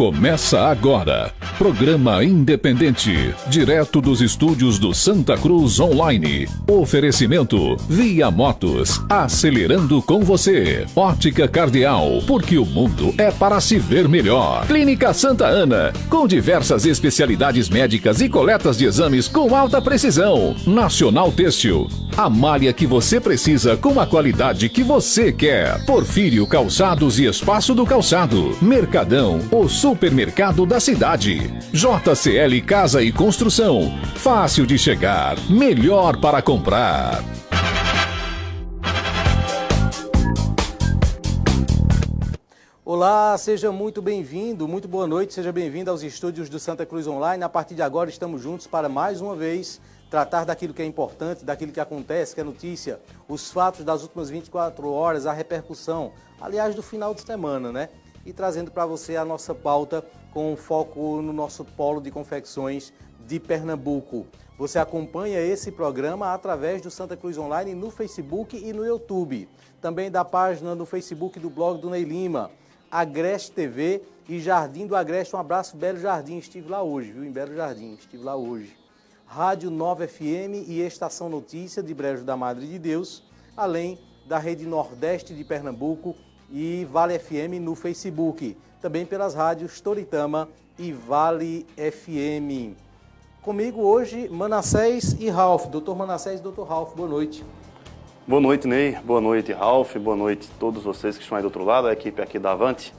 Começa agora, programa independente, direto dos estúdios do Santa Cruz Online. Oferecimento Via Motos, acelerando com você. Ótica Cardeal, porque o mundo é para se ver melhor. Clínica Santa Ana, com diversas especialidades médicas e coletas de exames com alta precisão. Nacional Têxtil, a malha que você precisa com a qualidade que você quer. Porfírio Calçados e Espaço do Calçado. Mercadão, o supermercado da cidade. JCL Casa e Construção. Fácil de chegar, melhor para comprar. Olá, seja muito bem-vindo, muito boa noite, seja bem-vindo aos estúdios do Santa Cruz Online. A partir de agora estamos juntos para mais uma vez tratar daquilo que é importante, daquilo que acontece, que é notícia, os fatos das últimas 24 horas, a repercussão, aliás, do final de semana, né? E trazendo para você a nossa pauta com foco no nosso polo de confecções de Pernambuco. Você acompanha esse programa através do Santa Cruz Online no Facebook e no YouTube. Também da página no Facebook do blog do Ney Lima, Agreste TV e Jardim do Agreste. Um abraço, Belo Jardim. Estive lá hoje, viu? Em Belo Jardim, estive lá hoje. Rádio Nova FM e Estação Notícia de Brejo da Madre de Deus, além da Rede Nordeste de Pernambuco e Vale FM no Facebook. Também pelas rádios Toritama e Vale FM. Comigo hoje, Manassés e Ralph. Doutor Manassés e doutor Ralph, boa noite. Boa noite, Ney. Boa noite, Ralph. Boa noite a todos vocês que estão aí do outro lado, a equipe aqui da Avante.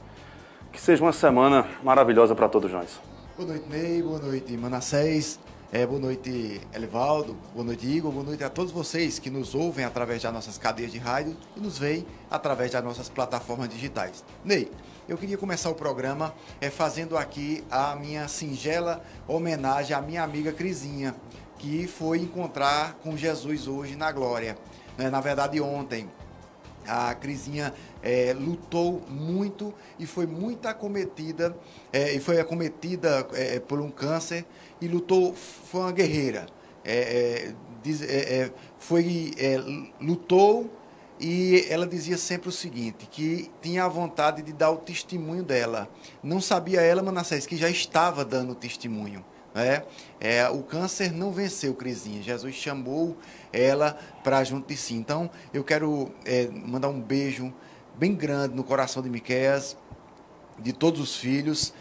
Que seja uma semana maravilhosa para todos nós. Boa noite, Ney. Boa noite, Manassés. Boa noite, Elivaldo. Boa noite, Igor. Boa noite a todos vocês que nos ouvem através das nossas cadeias de rádio e nos veem através das nossas plataformas digitais. Ney, eu queria começar o programa fazendo aqui a minha singela homenagem à minha amiga Crisinha, que foi encontrar com Jesus hoje na glória. Na verdade, ontem. A Crisinha lutou muito e foi muito acometida, por um câncer e lutou, foi uma guerreira. Lutou e ela dizia sempre o seguinte, que tinha a vontade de dar o testemunho dela. Não sabia ela, Manassés, que já estava dando o testemunho. O câncer não venceu Crisinha. Jesus chamou ela para junto de si. Então, eu quero mandar um beijo bem grande no coração de Miqueias, de todos os filhos,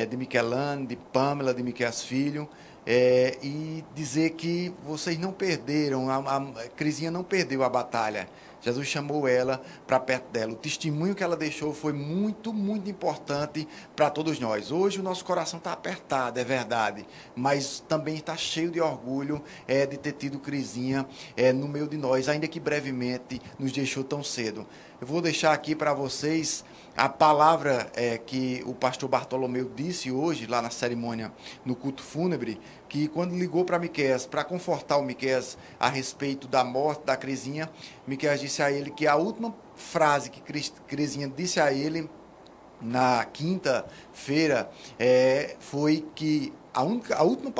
de Miquelane, de Pamela, de Miqueias Filho, e dizer que vocês não perderam, a Crisinha não perdeu a batalha. Jesus chamou ela para perto dela. O testemunho que ela deixou foi muito, muito importante para todos nós. Hoje o nosso coração está apertado, é verdade, mas também está cheio de orgulho de ter tido Crisinha no meio de nós, ainda que brevemente nos deixou tão cedo. Eu vou deixar aqui para vocês a palavra que o pastor Bartolomeu disse hoje, lá na cerimônia, no culto fúnebre, que quando ligou para Miqueias, para confortar o Miqueias a respeito da morte da Crisinha, Miqueias disse a ele que a última frase que Crisinha disse a ele na quinta-feira foi que a última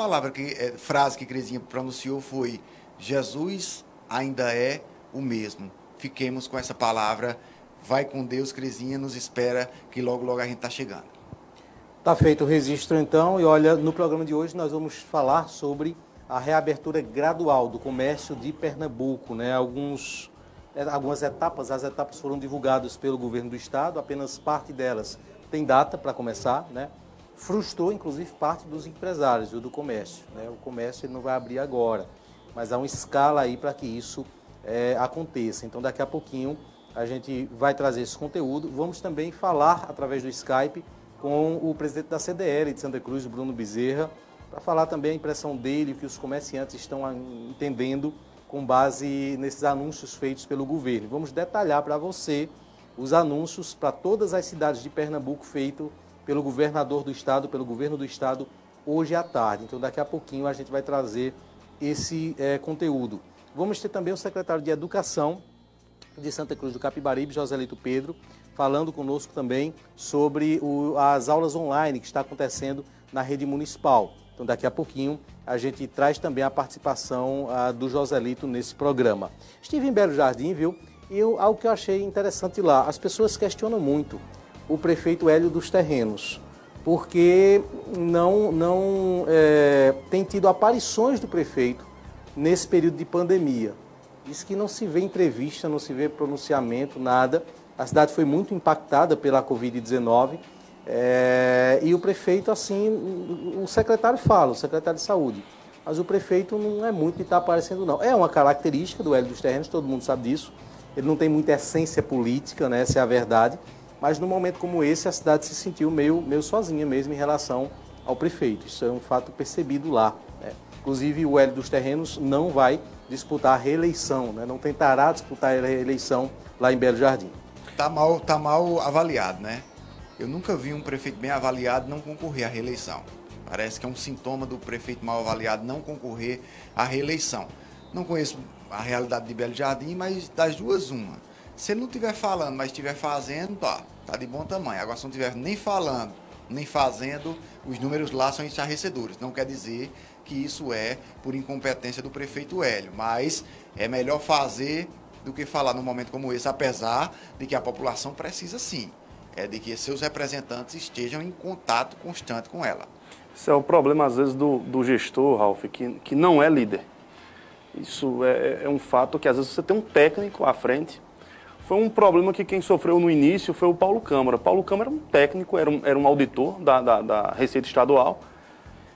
frase que Crisinha pronunciou foi: Jesus ainda é o mesmo. Fiquemos com essa palavra. Vai com Deus, Crisinha, nos espera que logo, logo a gente está chegando. Tá feito o registro então, e olha, no programa de hoje nós vamos falar sobre a reabertura gradual do comércio de Pernambuco, né? Algumas etapas, as etapas foram divulgadas pelo governo do estado, apenas parte delas tem data para começar, né? Frustrou inclusive parte dos empresários do comércio, né? O comércio ele não vai abrir agora, mas há uma escala aí para que isso aconteça. Então daqui a pouquinho a gente vai trazer esse conteúdo. Vamos também falar através do Skype com o presidente da CDL de Santa Cruz, Bruno Bezerra, para falar também a impressão dele, o que os comerciantes estão entendendo com base nesses anúncios feitos pelo governo. Vamos detalhar para você os anúncios para todas as cidades de Pernambuco feitos pelo governador do estado, pelo governo do estado, hoje à tarde. Então daqui a pouquinho a gente vai trazer esse conteúdo. Vamos ter também o secretário de Educação de Santa Cruz do Capibaribe, Joselito Pedro, falando conosco também sobre as aulas online que está acontecendo na rede municipal. Então daqui a pouquinho a gente traz também a participação do Joselito nesse programa. Estive em Belo Jardim, viu? E algo que eu achei interessante lá, as pessoas questionam muito o prefeito Hélio dos Terrenos. porque não tem tido aparições do prefeito nesse período de pandemia. Diz que não se vê entrevista, não se vê pronunciamento, nada. A cidade foi muito impactada pela Covid-19 e o prefeito, assim, o secretário fala, o secretário de saúde, mas o prefeito não é muito de estar aparecendo, não. É uma característica do Hélio dos Terrenos, todo mundo sabe disso. Ele não tem muita essência política, né, essa é a verdade, mas num momento como esse a cidade se sentiu meio sozinha mesmo em relação ao prefeito. Isso é um fato percebido lá, né? Inclusive o Hélio dos Terrenos não vai disputar a reeleição, né? Não tentará disputar a reeleição lá em Belo Jardim. Tá mal avaliado, né? Eu nunca vi um prefeito bem avaliado não concorrer à reeleição. Parece que é um sintoma do prefeito mal avaliado não concorrer à reeleição. Não conheço a realidade de Belo Jardim, mas das duas, uma. Se ele não estiver falando, mas estiver fazendo, tá de bom tamanho. Agora, se não estiver nem falando, nem fazendo, os números lá são estarrecedores. Não quer dizer que isso é por incompetência do prefeito Hélio, mas é melhor fazer do que falar num momento como esse, apesar de que a população precisa sim, de que seus representantes estejam em contato constante com ela. Isso é o problema, às vezes, do gestor, Ralf, que não é líder. Isso é um fato que, às vezes, você tem um técnico à frente. Foi um problema que quem sofreu no início foi o Paulo Câmara. Paulo Câmara era um técnico, era um auditor da Receita Estadual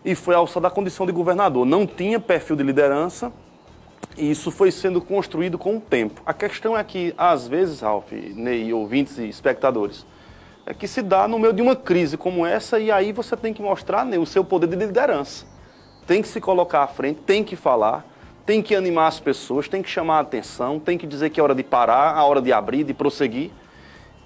e foi alçado à condição de governador. Não tinha perfil de liderança e isso foi sendo construído com o tempo. A questão é que, às vezes, Ralf, Ney, ouvintes e espectadores, é que se dá no meio de uma crise como essa e aí você tem que mostrar, Ney, o seu poder de liderança. Tem que se colocar à frente, tem que falar, tem que animar as pessoas, tem que chamar a atenção, tem que dizer que é hora de parar, a hora de abrir, de prosseguir.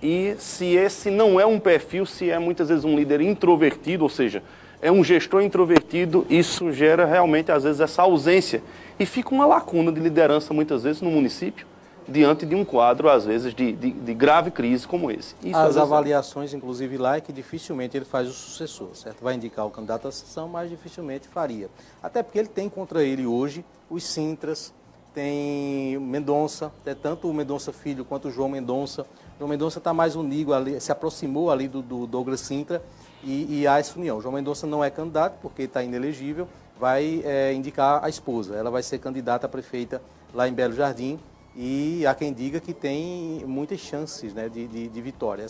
E se esse não é um perfil, se é muitas vezes um líder introvertido, ou seja, é um gestor introvertido, isso gera realmente, às vezes, essa ausência. E fica uma lacuna de liderança, muitas vezes, no município, diante de um quadro, às vezes, de grave crise como esse. Isso, as avaliações, inclusive, lá é que dificilmente ele faz o sucessor, certo? Vai indicar o candidato à sessão, mas dificilmente faria. Até porque ele tem contra ele hoje os Sintras, tem Mendonça, tanto o Mendonça Filho quanto o João Mendonça. O João Mendonça está mais unido ali, se aproximou ali do Douglas Sintra e há essa união. O João Mendonça não é candidato porque está inelegível, vai indicar a esposa. Ela vai ser candidata a prefeita lá em Belo Jardim. E há quem diga que tem muitas chances, né, de vitória.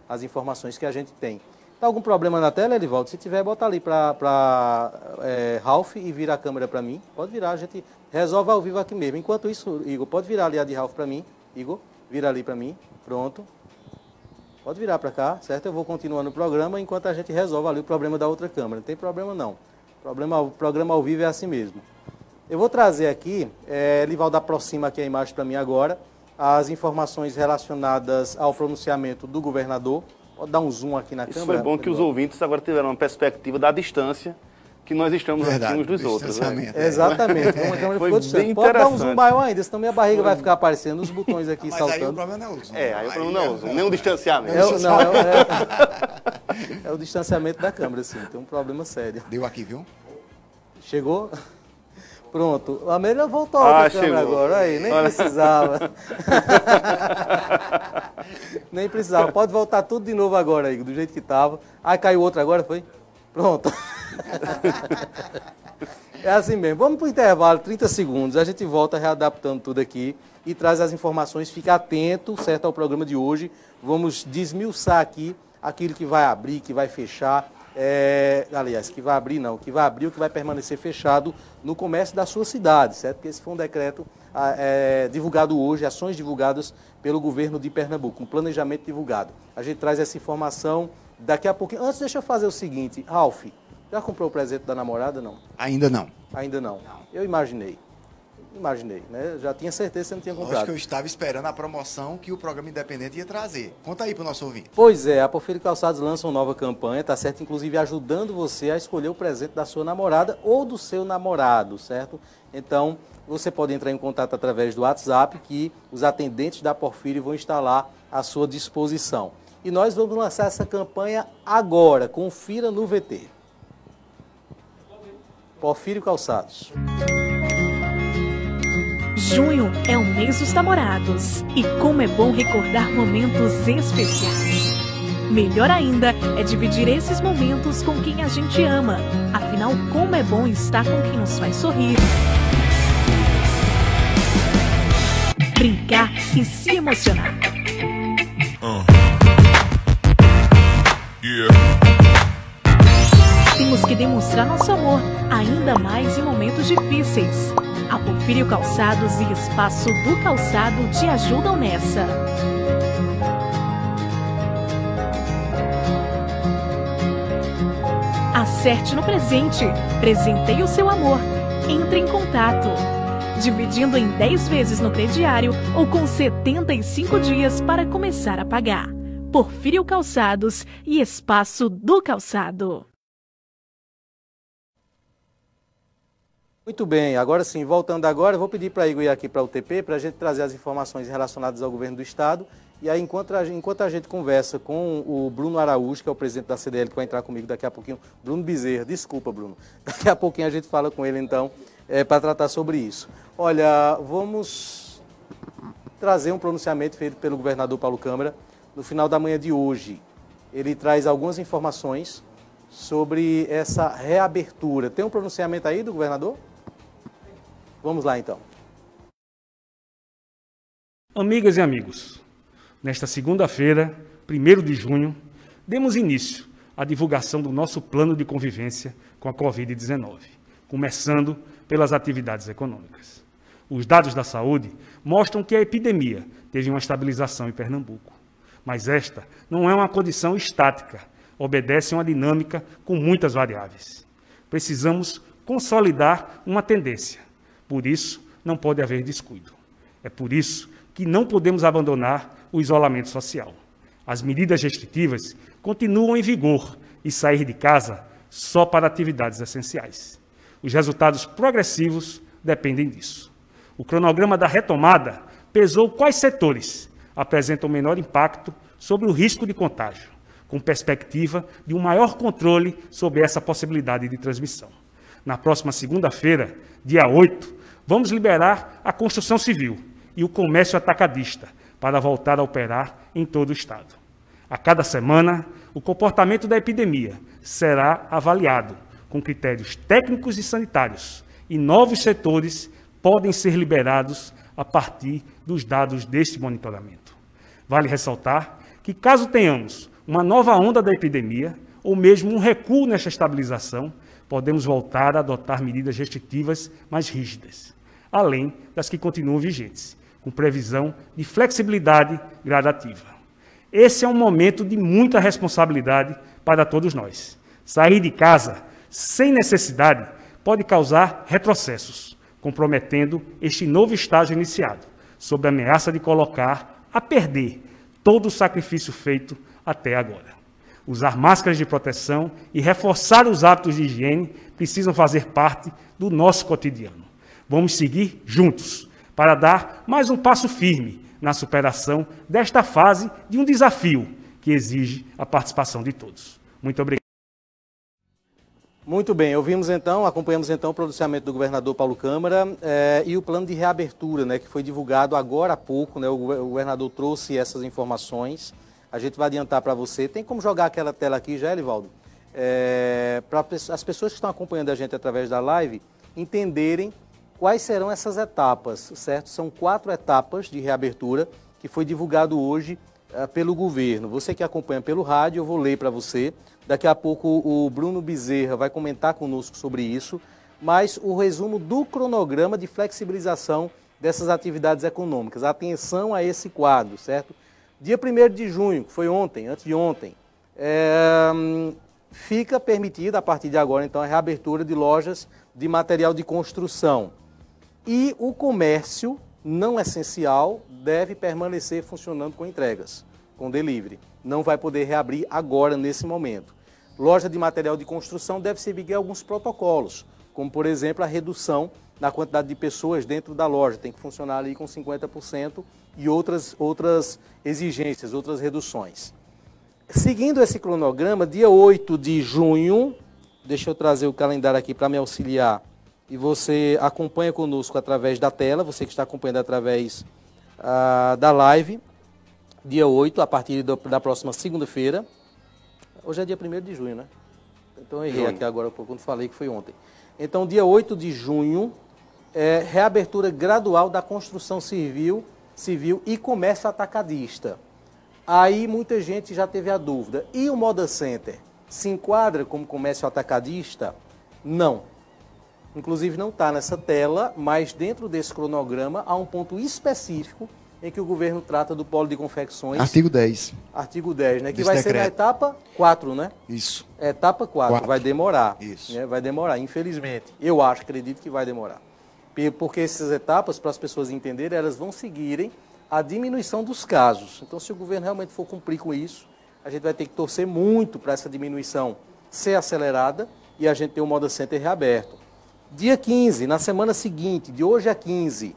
As informações que a gente tem. Está algum problema na tela, Elivaldo? Se tiver, bota ali para Ralf e vira a câmera para mim. Pode virar, a gente resolve ao vivo aqui mesmo. Enquanto isso, Igor, pode virar ali a de Ralf para mim. Igor, vira ali para mim. Pronto. Pode virar para cá, certo? Eu vou continuando o programa enquanto a gente resolve ali o problema da outra câmera. Não tem problema não. O programa ao vivo é assim mesmo. Eu vou trazer aqui, Elivaldo aproxima aqui a imagem para mim agora, as informações relacionadas ao pronunciamento do governador. Pode dar um zoom aqui na câmera. Isso foi bom que os ouvintes agora tiveram uma perspectiva da distância que nós estamos aqui uns dos outros. Né? Exatamente. Uma câmera foi bem pode dar um zoom maior ainda, senão minha barriga vai ficar aparecendo, os botões aqui mas saltando. Aí o problema não é o zoom. Aí o problema não é o zoom, nem o distanciamento. É o distanciamento da câmera, sim. Tem um problema sério. Deu aqui, viu? Chegou? Pronto, a Amélia voltou a câmera agora, aí, nem precisava. Nem precisava, pode voltar tudo de novo agora, aí, do jeito que estava. Ah, caiu outro agora, foi? Pronto. É assim mesmo, vamos para o intervalo, 30 segundos, a gente volta readaptando tudo aqui e traz as informações, fica atento, certo, ao programa de hoje. Vamos desmiuçar aqui aquilo que vai abrir, que vai fechar. Aliás, que vai abrir não, que vai abrir o que vai permanecer fechado no comércio da sua cidade, certo? Porque esse foi um decreto divulgado hoje, ações divulgadas pelo governo de Pernambuco, um planejamento divulgado. A gente traz essa informação daqui a pouquinho. Antes, deixa eu fazer o seguinte, Ralf, já comprou o presente da namorada, não? Ainda não. Ainda não? Eu imaginei, né? Já tinha certeza que você não tinha comprado. Acho que eu estava esperando a promoção que o programa independente ia trazer. Conta aí para o nosso ouvinte. Pois é, a Porfírio Calçados lança uma nova campanha, tá certo? Inclusive ajudando você a escolher o presente da sua namorada ou do seu namorado, certo? Então, você pode entrar em contato através do WhatsApp, que os atendentes da Porfírio vão estar lá à sua disposição. E nós vamos lançar essa campanha agora. Confira no VT. Porfírio Calçados. Junho é o mês dos namorados. E como é bom recordar momentos especiais. Melhor ainda é dividir esses momentos com quem a gente ama. Afinal, como é bom estar com quem nos faz sorrir, brincar e se emocionar. Temos que demonstrar nosso amor, ainda mais em momentos difíceis. A Porfírio Calçados e Espaço do Calçado te ajudam nessa. Acerte no presente, presenteie o seu amor. Entre em contato. Dividindo em 10 vezes no crediário ou com 75 dias para começar a pagar. Porfírio Calçados e Espaço do Calçado. Muito bem, agora sim, voltando agora, eu vou pedir para Igor ir aqui para o UTP para a gente trazer as informações relacionadas ao governo do Estado. E aí, enquanto a gente conversa com o Bruno Araújo, que é o presidente da CDL, que vai entrar comigo daqui a pouquinho, Bruno Bezerra, desculpa, Bruno, daqui a pouquinho a gente fala com ele, então, para tratar sobre isso. Olha, vamos trazer um pronunciamento feito pelo governador Paulo Câmara no final da manhã de hoje. Ele traz algumas informações sobre essa reabertura. Tem um pronunciamento aí do governador? Vamos lá, então. Amigas e amigos, nesta segunda-feira, 1º de junho, demos início à divulgação do nosso plano de convivência com a Covid-19, começando pelas atividades econômicas. Os dados da saúde mostram que a epidemia teve uma estabilização em Pernambuco, mas esta não é uma condição estática, obedece a uma dinâmica com muitas variáveis. Precisamos consolidar uma tendência, por isso não pode haver descuido. É por isso que não podemos abandonar o isolamento social. As medidas restritivas continuam em vigor e sair de casa só para atividades essenciais. Os resultados progressivos dependem disso. O cronograma da retomada pesou quais setores apresentam menor impacto sobre o risco de contágio, com perspectiva de um maior controle sobre essa possibilidade de transmissão. Na próxima segunda-feira, dia 8, vamos liberar a construção civil e o comércio atacadista para voltar a operar em todo o Estado. A cada semana, o comportamento da epidemia será avaliado com critérios técnicos e sanitários e novos setores podem ser liberados a partir dos dados deste monitoramento. Vale ressaltar que, caso tenhamos uma nova onda da epidemia ou mesmo um recuo nesta estabilização, podemos voltar a adotar medidas restritivas mais rígidas, além das que continuam vigentes, com previsão de flexibilidade gradativa. Esse é um momento de muita responsabilidade para todos nós. Sair de casa sem necessidade pode causar retrocessos, comprometendo este novo estágio iniciado, sob a ameaça de colocar a perder todo o sacrifício feito até agora. Usar máscaras de proteção e reforçar os hábitos de higiene precisam fazer parte do nosso cotidiano. Vamos seguir juntos para dar mais um passo firme na superação desta fase de um desafio que exige a participação de todos. Muito obrigado. Muito bem, acompanhamos então o pronunciamento do governador Paulo Câmara e o plano de reabertura, né, que foi divulgado agora há pouco, né, o governador trouxe essas informações, a gente vai adiantar para você. Tem como jogar aquela tela aqui já, Elivaldo? Para as pessoas que estão acompanhando a gente através da live entenderem quais serão essas etapas, certo? São 4 etapas de reabertura que foi divulgado hoje pelo governo. Você que acompanha pelo rádio, eu vou ler para você. Daqui a pouco o Bruno Bezerra vai comentar conosco sobre isso, mas o resumo do cronograma de flexibilização dessas atividades econômicas. Atenção a esse quadro, certo? Dia 1º de junho, que foi ontem, antes de ontem, fica permitida, a partir de agora, então, a reabertura de lojas de material de construção. E o comércio não essencial deve permanecer funcionando com entregas, com delivery. Não vai poder reabrir agora, nesse momento. Loja de material de construção deve seguir alguns protocolos, como, por exemplo, a redução na quantidade de pessoas dentro da loja. Tem que funcionar ali com 50% e outras exigências, outras reduções. Seguindo esse cronograma, dia 8 de junho, deixa eu trazer o calendário aqui para me auxiliar, e você acompanha conosco através da tela, você que está acompanhando através da live, dia 8, a partir da próxima segunda-feira, Hoje é dia 1º de junho, né? Então eu errei aqui agora quando falei que foi ontem. Então, dia 8 de junho, reabertura gradual da construção civil e comércio atacadista. Aí muita gente já teve a dúvida. E o Moda Center se enquadra como comércio atacadista? Não. Inclusive não está nessa tela, mas dentro desse cronograma há um ponto específico em que o governo trata do polo de confecções. Artigo 10. Artigo 10, né? Que vai ser na etapa 4, né? Isso. Etapa 4. Vai demorar. Isso. Né? Vai demorar, infelizmente. Acredito que vai demorar. Porque essas etapas, para as pessoas entenderem, elas vão seguirem a diminuição dos casos. Então, se o governo realmente for cumprir com isso, a gente vai ter que torcer muito para essa diminuição ser acelerada e a gente ter o Moda Center reaberto. Dia 15, na semana seguinte, de hoje a 15,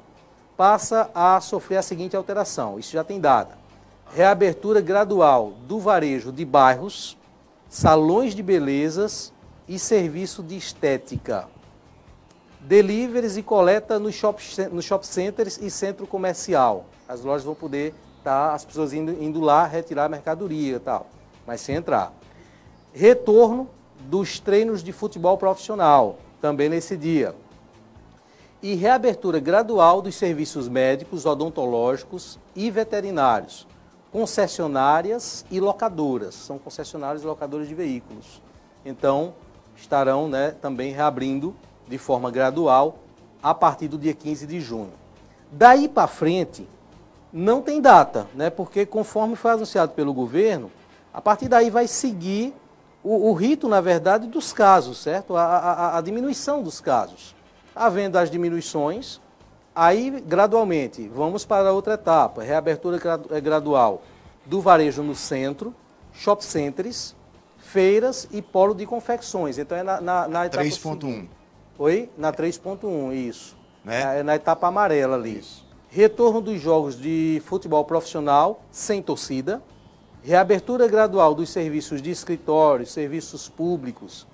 passa a sofrer a seguinte alteração. Isso já tem data. Reabertura gradual do varejo de bairros, salões de belezas e serviço de estética. Deliveries e coleta nos shop centers e centro comercial. As lojas vão poder estar, as pessoas indo lá retirar a mercadoria e tal, mas sem entrar. Retorno dos treinos de futebol profissional, também nesse dia. E reabertura gradual dos serviços médicos, odontológicos e veterinários. Concessionárias e locadoras. São concessionários e locadores de veículos. Então, estarão, né, também reabrindo de forma gradual a partir do dia 15 de junho. Daí para frente, não tem data, né, porque conforme foi anunciado pelo governo, a partir daí vai seguir o rito, na verdade, dos casos, certo? A diminuição dos casos. Havendo as diminuições, aí gradualmente vamos para outra etapa, reabertura gradual do varejo no centro, shop centers, feiras e polo de confecções. Então é na etapa 3.1. Oi? Na 3.1, isso. Né? É na etapa amarela ali. Isso. Retorno dos jogos de futebol profissional sem torcida. Reabertura gradual dos serviços de escritórios, serviços públicos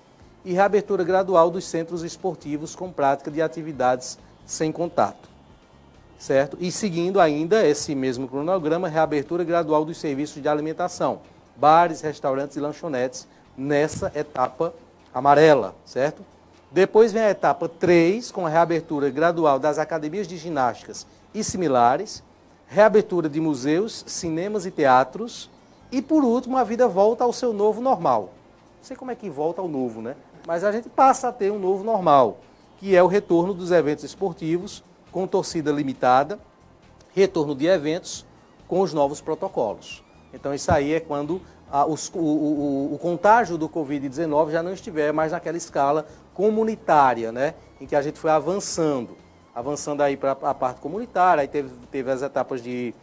e reabertura gradual dos centros esportivos com prática de atividades sem contato. Certo? E seguindo ainda esse mesmo cronograma, reabertura gradual dos serviços de alimentação, bares, restaurantes e lanchonetes nessa etapa amarela, certo? Depois vem a etapa 3, com a reabertura gradual das academias de ginásticas e similares, reabertura de museus, cinemas e teatros, e por último a vida volta ao seu novo normal. Não sei como é que volta ao novo, né? Mas a gente passa a ter um novo normal, que é o retorno dos eventos esportivos com torcida limitada, retorno de eventos com os novos protocolos. Então isso aí é quando o contágio do Covid-19 já não estiver mais naquela escala comunitária, né? Em que a gente foi avançando aí para a parte comunitária, aí teve as etapas de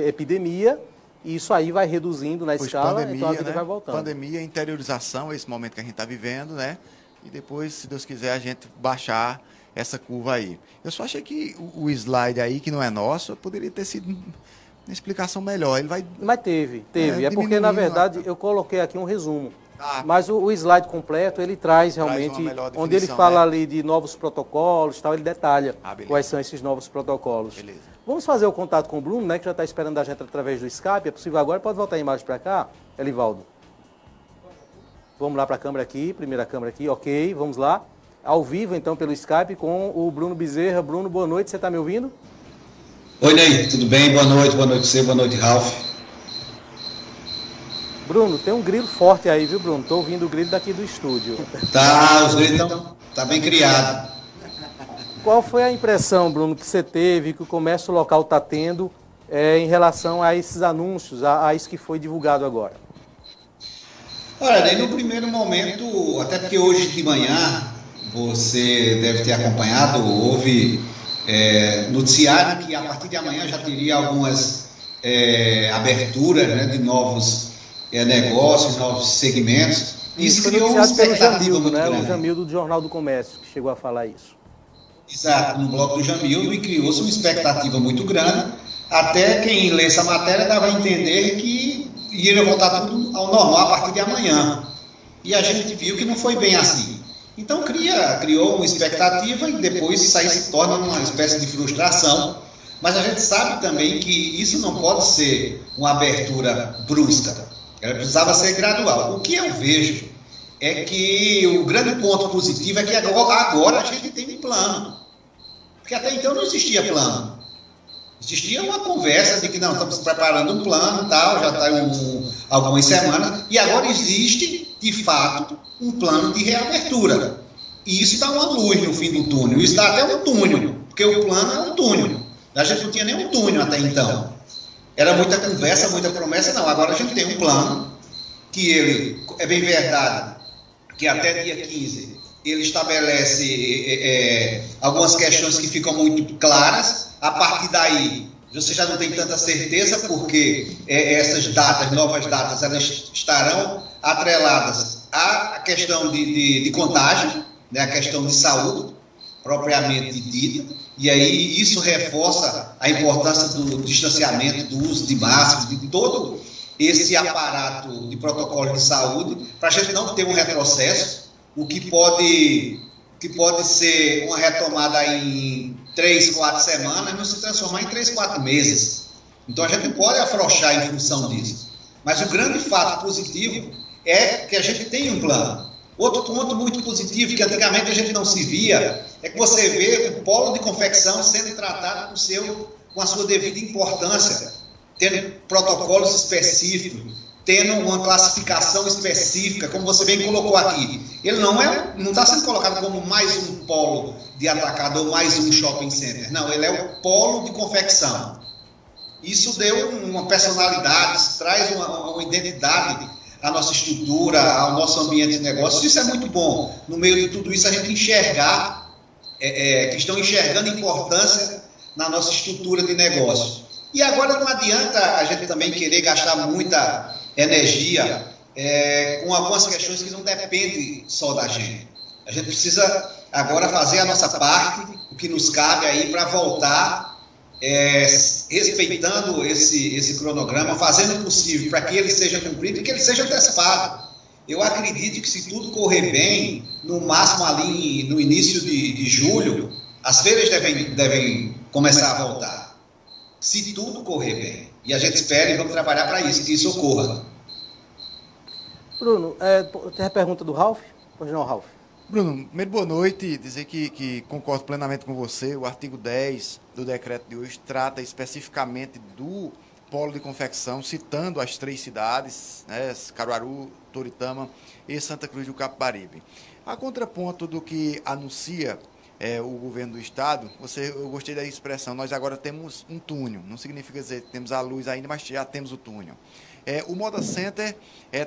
epidemia, e isso aí vai reduzindo na escala, pandemia, então a vida, né, vai voltando. Pandemia, interiorização, esse momento que a gente está vivendo, né? E depois, se Deus quiser, a gente baixar essa curva aí. Eu só achei que o slide aí, que não é nosso, poderia ter sido uma explicação melhor. Ele vai... Mas teve. É porque, na verdade, eu coloquei aqui um resumo. Ah, mas o slide completo, ele traz realmente, onde ele fala, né, ali de novos protocolos, tal, ele detalha quais são esses novos protocolos. Beleza. Vamos fazer o contato com o Bruno, né, que já está esperando a gente através do Skype. É possível agora? Pode voltar a imagem para cá, Elivaldo? Vamos lá para a câmera aqui, primeira câmera aqui, ok, vamos lá. Ao vivo, então, pelo Skype, com o Bruno Bezerra. Bruno, boa noite, você está me ouvindo? Oi, Ney, tudo bem? Boa noite você, boa noite, Ralf. Bruno, tem um grilo forte aí, viu, Bruno? Estou ouvindo o grilo daqui do estúdio. Tá, os grilos estão bem criados. Qual foi a impressão, Bruno, que você teve, que o comércio local está tendo em relação a esses anúncios, a isso que foi divulgado agora? Olha, Ney, no primeiro momento, até porque hoje de manhã, você deve ter acompanhado, houve noticiário que a partir de amanhã já teria algumas aberturas, né, de novos negócios, novos segmentos. Isso foi noticiado pelo Jamildo, né? O Jamildo do Jornal do Comércio, que chegou a falar isso. Exato, no bloco do Jamildo, e criou-se uma expectativa muito grande. Até quem lê essa matéria dava a entender que iria voltar tudo ao normal a partir de amanhã. E a gente viu que não foi bem assim. Então criou uma expectativa e depois isso aí se torna uma espécie de frustração. Mas a gente sabe também que isso não pode ser uma abertura brusca. Ela precisava ser gradual. O que eu vejo é que o grande ponto positivo é que agora a gente tem um plano. Porque até então não existia plano. Existia uma conversa de que não, estamos preparando um plano, tal, já está algumas semanas, e agora existe, de fato, um plano de reabertura. E isso dá uma luz no fim do túnel. Isso dá até um túnel, porque o plano é um túnel. A gente não tinha nenhum túnel até então. Era muita conversa, muita promessa, não. Agora a gente tem um plano, que ele, é bem verdade, que até dia 15 ele estabelece algumas questões que ficam muito claras. A partir daí, você já não tem tanta certeza, porque essas datas, novas datas, elas estarão atreladas à questão de contágio, né, a questão de saúde, propriamente dita, e aí isso reforça a importância do distanciamento, do uso de máscaras, de todo esse aparato de protocolo de saúde, para a gente não ter um retrocesso, o que pode ser uma retomada em 3, 4 semanas, não se transformar em 3, 4 meses. Então a gente não pode afrouxar em função disso. Mas o grande fato positivo é que a gente tem um plano. Outro ponto muito positivo, que antigamente a gente não se via, é que você vê o polo de confecção sendo tratado com a sua devida importância, tendo protocolos específicos, tendo uma classificação específica, como você bem colocou aqui. Ele não está sendo colocado como mais um polo de atacado ou mais um shopping center. Não, ele é o polo de confecção. Isso deu uma personalidade, traz uma identidade à nossa estrutura, ao nosso ambiente de negócio. Isso é muito bom. No meio de tudo isso, a gente enxergar, que estão enxergando a importância na nossa estrutura de negócio. E agora não adianta a gente também querer gastar muita energia com algumas questões que não dependem só da gente. A gente precisa agora fazer a nossa parte, o que nos cabe aí para voltar respeitando esse cronograma, fazendo o possível para que ele seja cumprido e que ele seja antecipado. Eu acredito que se tudo correr bem, no máximo ali no início de julho, as feiras devem começar a voltar. Se tudo correr bem. E a gente espera e vamos trabalhar para isso, que isso ocorra. Bruno, tem a pergunta do Ralf? Pois não, Ralf. Bruno, primeiro boa noite, dizer que concordo plenamente com você. O artigo 10 do decreto de hoje trata especificamente do polo de confecção, citando as 3 cidades, né, Caruaru, Toritama e Santa Cruz do Capibaribe. A contraponto do que anuncia o governo do estado, eu gostei da expressão, nós agora temos um túnel, não significa dizer que temos a luz ainda, mas já temos o túnel. O Moda Center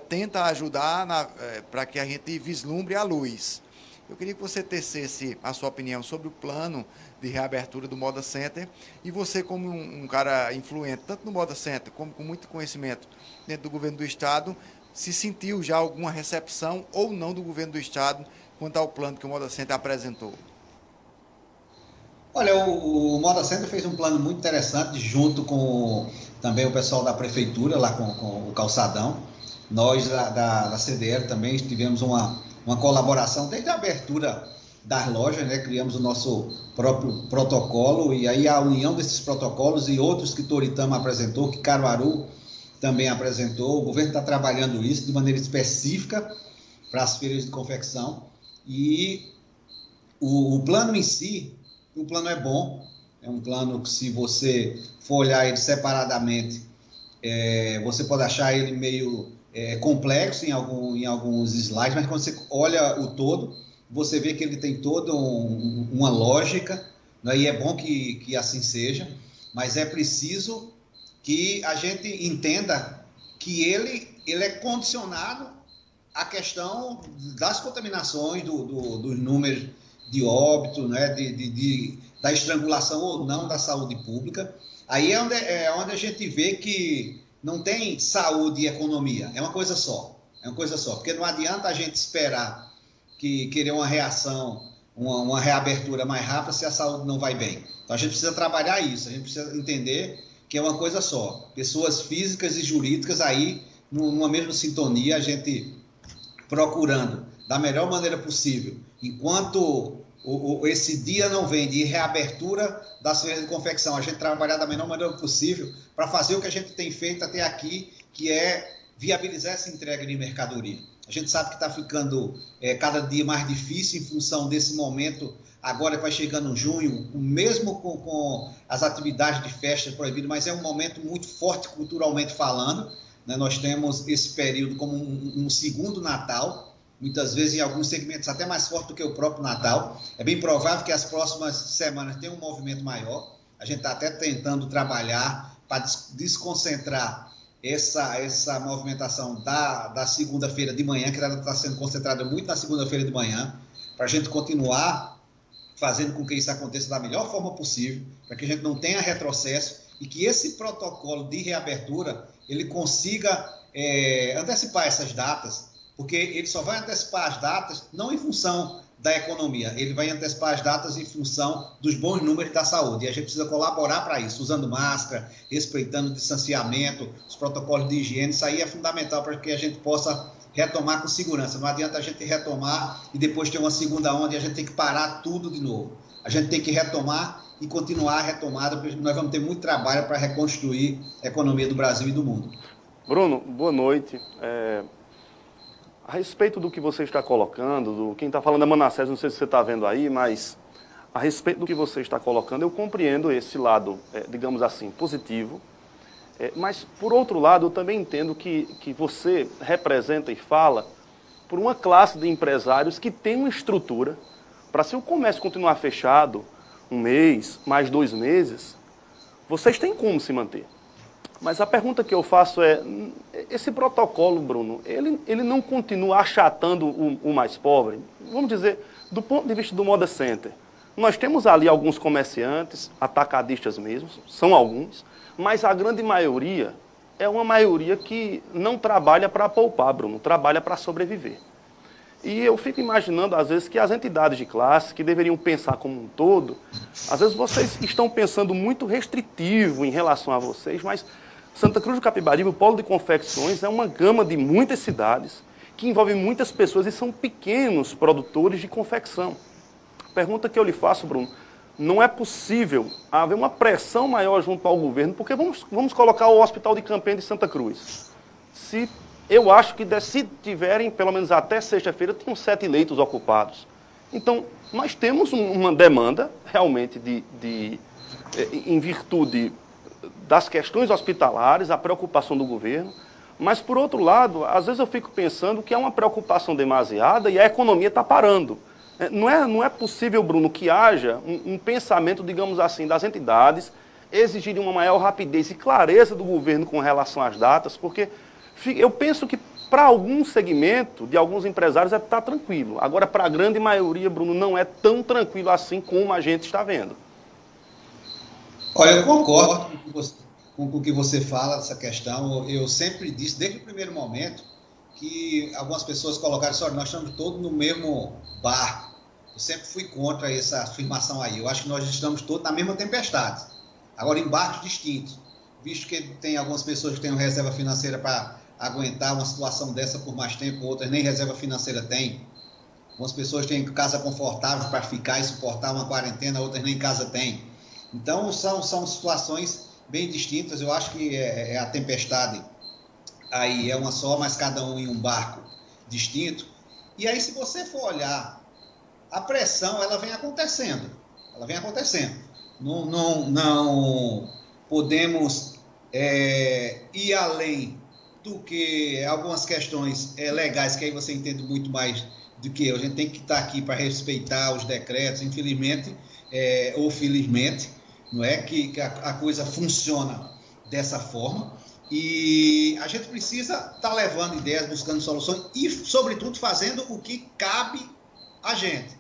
tenta ajudar para que a gente vislumbre a luz. Eu queria que você tecesse a sua opinião sobre o plano de reabertura do Moda Center e você, como um cara influente, tanto no Moda Center como com muito conhecimento dentro do governo do estado, se sentiu já alguma recepção ou não do governo do estado quanto ao plano que o Moda Center apresentou? Olha, o Moda Center fez um plano muito interessante junto com também o pessoal da prefeitura, lá com o Calçadão. Nós da CDL também tivemos uma colaboração desde a abertura das lojas, né? Criamos o nosso próprio protocolo e aí a união desses protocolos e outros que Toritama apresentou, que Caruaru também apresentou. O governo está trabalhando isso de maneira específica para as feiras de confecção e o plano em si, o plano é bom, é um plano que se você for olhar ele separadamente, você pode achar ele meio complexo em alguns slides, mas quando você olha o todo, você vê que ele tem toda uma lógica, né? E é bom que assim seja, mas é preciso que a gente entenda que ele é condicionado à questão das contaminações, dos números de óbito, né? Da estrangulação ou não da saúde pública. Aí é onde a gente vê que não tem saúde e economia, é uma coisa só, porque não adianta a gente esperar querer uma reação, uma reabertura mais rápida se a saúde não vai bem. Então a gente precisa trabalhar isso, a gente precisa entender que é uma coisa só, pessoas físicas e jurídicas aí numa mesma sintonia, a gente procurando da melhor maneira possível, enquanto esse dia não vem de reabertura das feiras de confecção, a gente trabalhar da melhor maneira possível para fazer o que a gente tem feito até aqui, que é viabilizar essa entrega de mercadoria. A gente sabe que está ficando cada dia mais difícil em função desse momento, agora que vai chegando junho, mesmo com as atividades de festa proibidas, mas é um momento muito forte culturalmente falando, né? Nós temos esse período como um segundo Natal, muitas vezes em alguns segmentos até mais forte do que o próprio Natal. É bem provável que as próximas semanas tenham um movimento maior. A gente está até tentando trabalhar para desconcentrar essa movimentação da segunda-feira de manhã, que ela está sendo concentrada muito na segunda-feira de manhã, para a gente continuar fazendo com que isso aconteça da melhor forma possível, para que a gente não tenha retrocesso e que esse protocolo de reabertura ele consiga antecipar essas datas, porque ele só vai antecipar as datas não em função da economia, ele vai antecipar as datas em função dos bons números da saúde. E a gente precisa colaborar para isso, usando máscara, respeitando o distanciamento, os protocolos de higiene. Isso aí é fundamental para que a gente possa retomar com segurança. Não adianta a gente retomar e depois ter uma segunda onda e a gente tem que parar tudo de novo. A gente tem que retomar e continuar a retomada, porque nós vamos ter muito trabalho para reconstruir a economia do Brasil e do mundo. Bruno, boa noite. A respeito do que você está colocando, quem está falando é Manassés, não sei se você está vendo aí, mas a respeito do que você está colocando, eu compreendo esse lado, digamos assim, positivo, mas, por outro lado, eu também entendo que você representa e fala por uma classe de empresários que tem uma estrutura para, se o comércio continuar fechado um mês, mais 2 meses, vocês têm como se manter. Mas a pergunta que eu faço é, esse protocolo, Bruno, ele não continua achatando o mais pobre? Vamos dizer, do ponto de vista do Moda Center, nós temos ali alguns comerciantes, atacadistas mesmo, são alguns, mas a grande maioria é uma maioria que não trabalha para poupar, Bruno, trabalha para sobreviver. E eu fico imaginando, às vezes, que as entidades de classe, que deveriam pensar como um todo, às vezes vocês estão pensando muito restritivo em relação a vocês, mas Santa Cruz do Capibaribe, o polo de confecções, é uma gama de muitas cidades que envolve muitas pessoas e são pequenos produtores de confecção. Pergunta que eu lhe faço, Bruno, não é possível haver uma pressão maior junto ao governo, porque vamos colocar o Hospital de Campanha de Santa Cruz. Eu acho que se tiverem, pelo menos até sexta-feira, tinham 7 leitos ocupados. Então, nós temos uma demanda, realmente, em virtude das questões hospitalares, a preocupação do governo, mas, por outro lado, às vezes eu fico pensando que é uma preocupação demasiada e a economia está parando. Não é possível, Bruno, que haja um pensamento, digamos assim, das entidades exigirem uma maior rapidez e clareza do governo com relação às datas, porque eu penso que para algum segmento de alguns empresários está tranquilo. Agora, para a grande maioria, Bruno, não é tão tranquilo assim como a gente está vendo. Olha, eu concordo com o que você fala dessa questão. Eu sempre disse, desde o primeiro momento, que algumas pessoas colocaram assim, olha, nós estamos todos no mesmo barco. Eu sempre fui contra essa afirmação aí. Eu acho que nós estamos todos na mesma tempestade. Agora, em barcos distintos. Visto que tem algumas pessoas que têm reserva financeira para aguentar uma situação dessa por mais tempo, outras nem reserva financeira têm. Algumas pessoas têm casa confortável para ficar e suportar uma quarentena, outras nem casa têm. Então, são situações bem distintas. Eu acho que a tempestade aí é uma só, mas cada um em um barco distinto. E aí, se você for olhar, a pressão, ela vem acontecendo. Ela vem acontecendo. Não podemos ir além do que algumas questões legais, que aí você entende muito mais do que eu. A gente tem que estar aqui para respeitar os decretos, infelizmente, ou felizmente, não é que a coisa funciona dessa forma, e a gente precisa estar levando ideias, buscando soluções e, sobretudo, fazendo o que cabe a gente,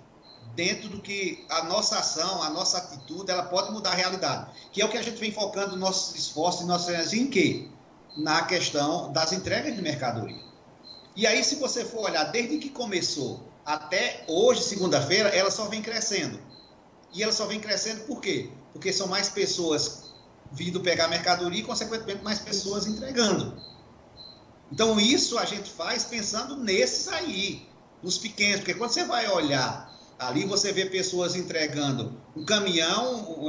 dentro do que a nossa ação, a nossa atitude, ela pode mudar a realidade, que é o que a gente vem focando nossos esforços e nossas energias em quê? Na questão das entregas de mercadoria. E aí, se você for olhar, desde que começou até hoje, segunda-feira, ela só vem crescendo. E ela só vem crescendo por quê? Porque são mais pessoas vindo pegar mercadoria e, consequentemente, mais pessoas entregando. Então, isso a gente faz pensando nesses aí, nos pequenos. Porque quando você vai olhar Ali você vê pessoas entregando um caminhão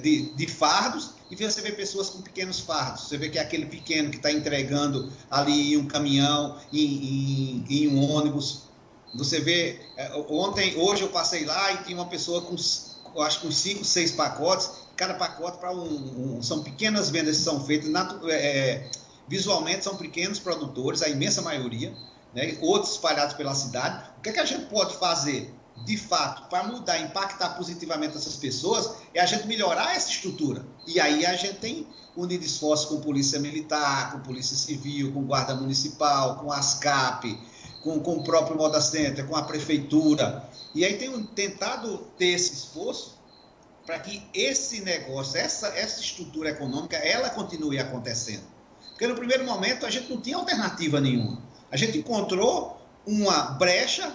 de fardos e você vê pessoas com pequenos fardos. Você vê que é aquele pequeno que está entregando ali em um caminhão, em um ônibus. Você vê, hoje eu passei lá e tinha uma pessoa com, acho que uns 5, 6 pacotes. Cada pacote são pequenas vendas que são feitas, visualmente são pequenos produtores, a imensa maioria, né, outros espalhados pela cidade. O que é que a gente pode fazer, de fato, para mudar, impactar positivamente essas pessoas, é a gente melhorar essa estrutura. E aí a gente tem unido esforços com polícia militar, com polícia civil, com guarda municipal, com ASCAP, com o próprio Moda Center, com a prefeitura. E aí tem tentado ter esse esforço para que esse negócio, essa estrutura econômica, ela continue acontecendo. Porque no primeiro momento a gente não tinha alternativa nenhuma. A gente encontrou uma brecha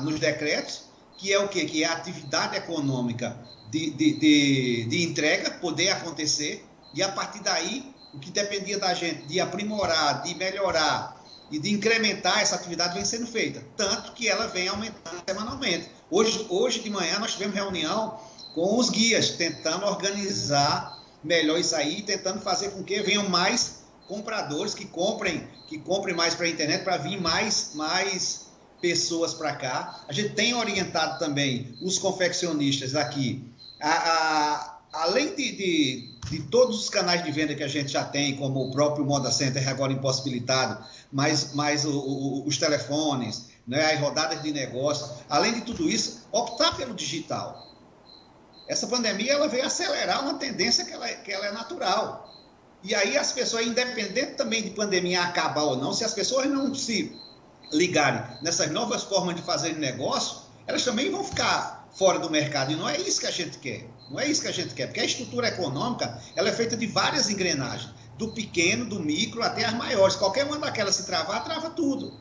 nos decretos, que é o quê? Que é a atividade econômica de entrega poder acontecer, e a partir daí, o que dependia da gente de aprimorar, de melhorar e de incrementar essa atividade vem sendo feita, tanto que ela vem aumentando semanalmente. Hoje de manhã nós tivemos reunião com os guias, tentando organizar melhor isso aí, tentando fazer com que venham mais compradores que comprem mais para a internet, para vir mais pessoas para cá. A gente tem orientado também os confeccionistas aqui, além de todos os canais de venda que a gente já tem, como o próprio Moda Center agora impossibilitado, mas os telefones, né, as rodadas de negócio, além de tudo isso, optar pelo digital. Essa pandemia ela veio acelerar uma tendência que ela é natural. E aí as pessoas, independente também de pandemia acabar ou não, se as pessoas não se ligarem nessas novas formas de fazer negócio, elas também vão ficar fora do mercado. E não é isso que a gente quer. Não é isso que a gente quer. Porque a estrutura econômica ela é feita de várias engrenagens. Do pequeno, do micro, até as maiores. Qualquer uma daquelas se travar, trava tudo.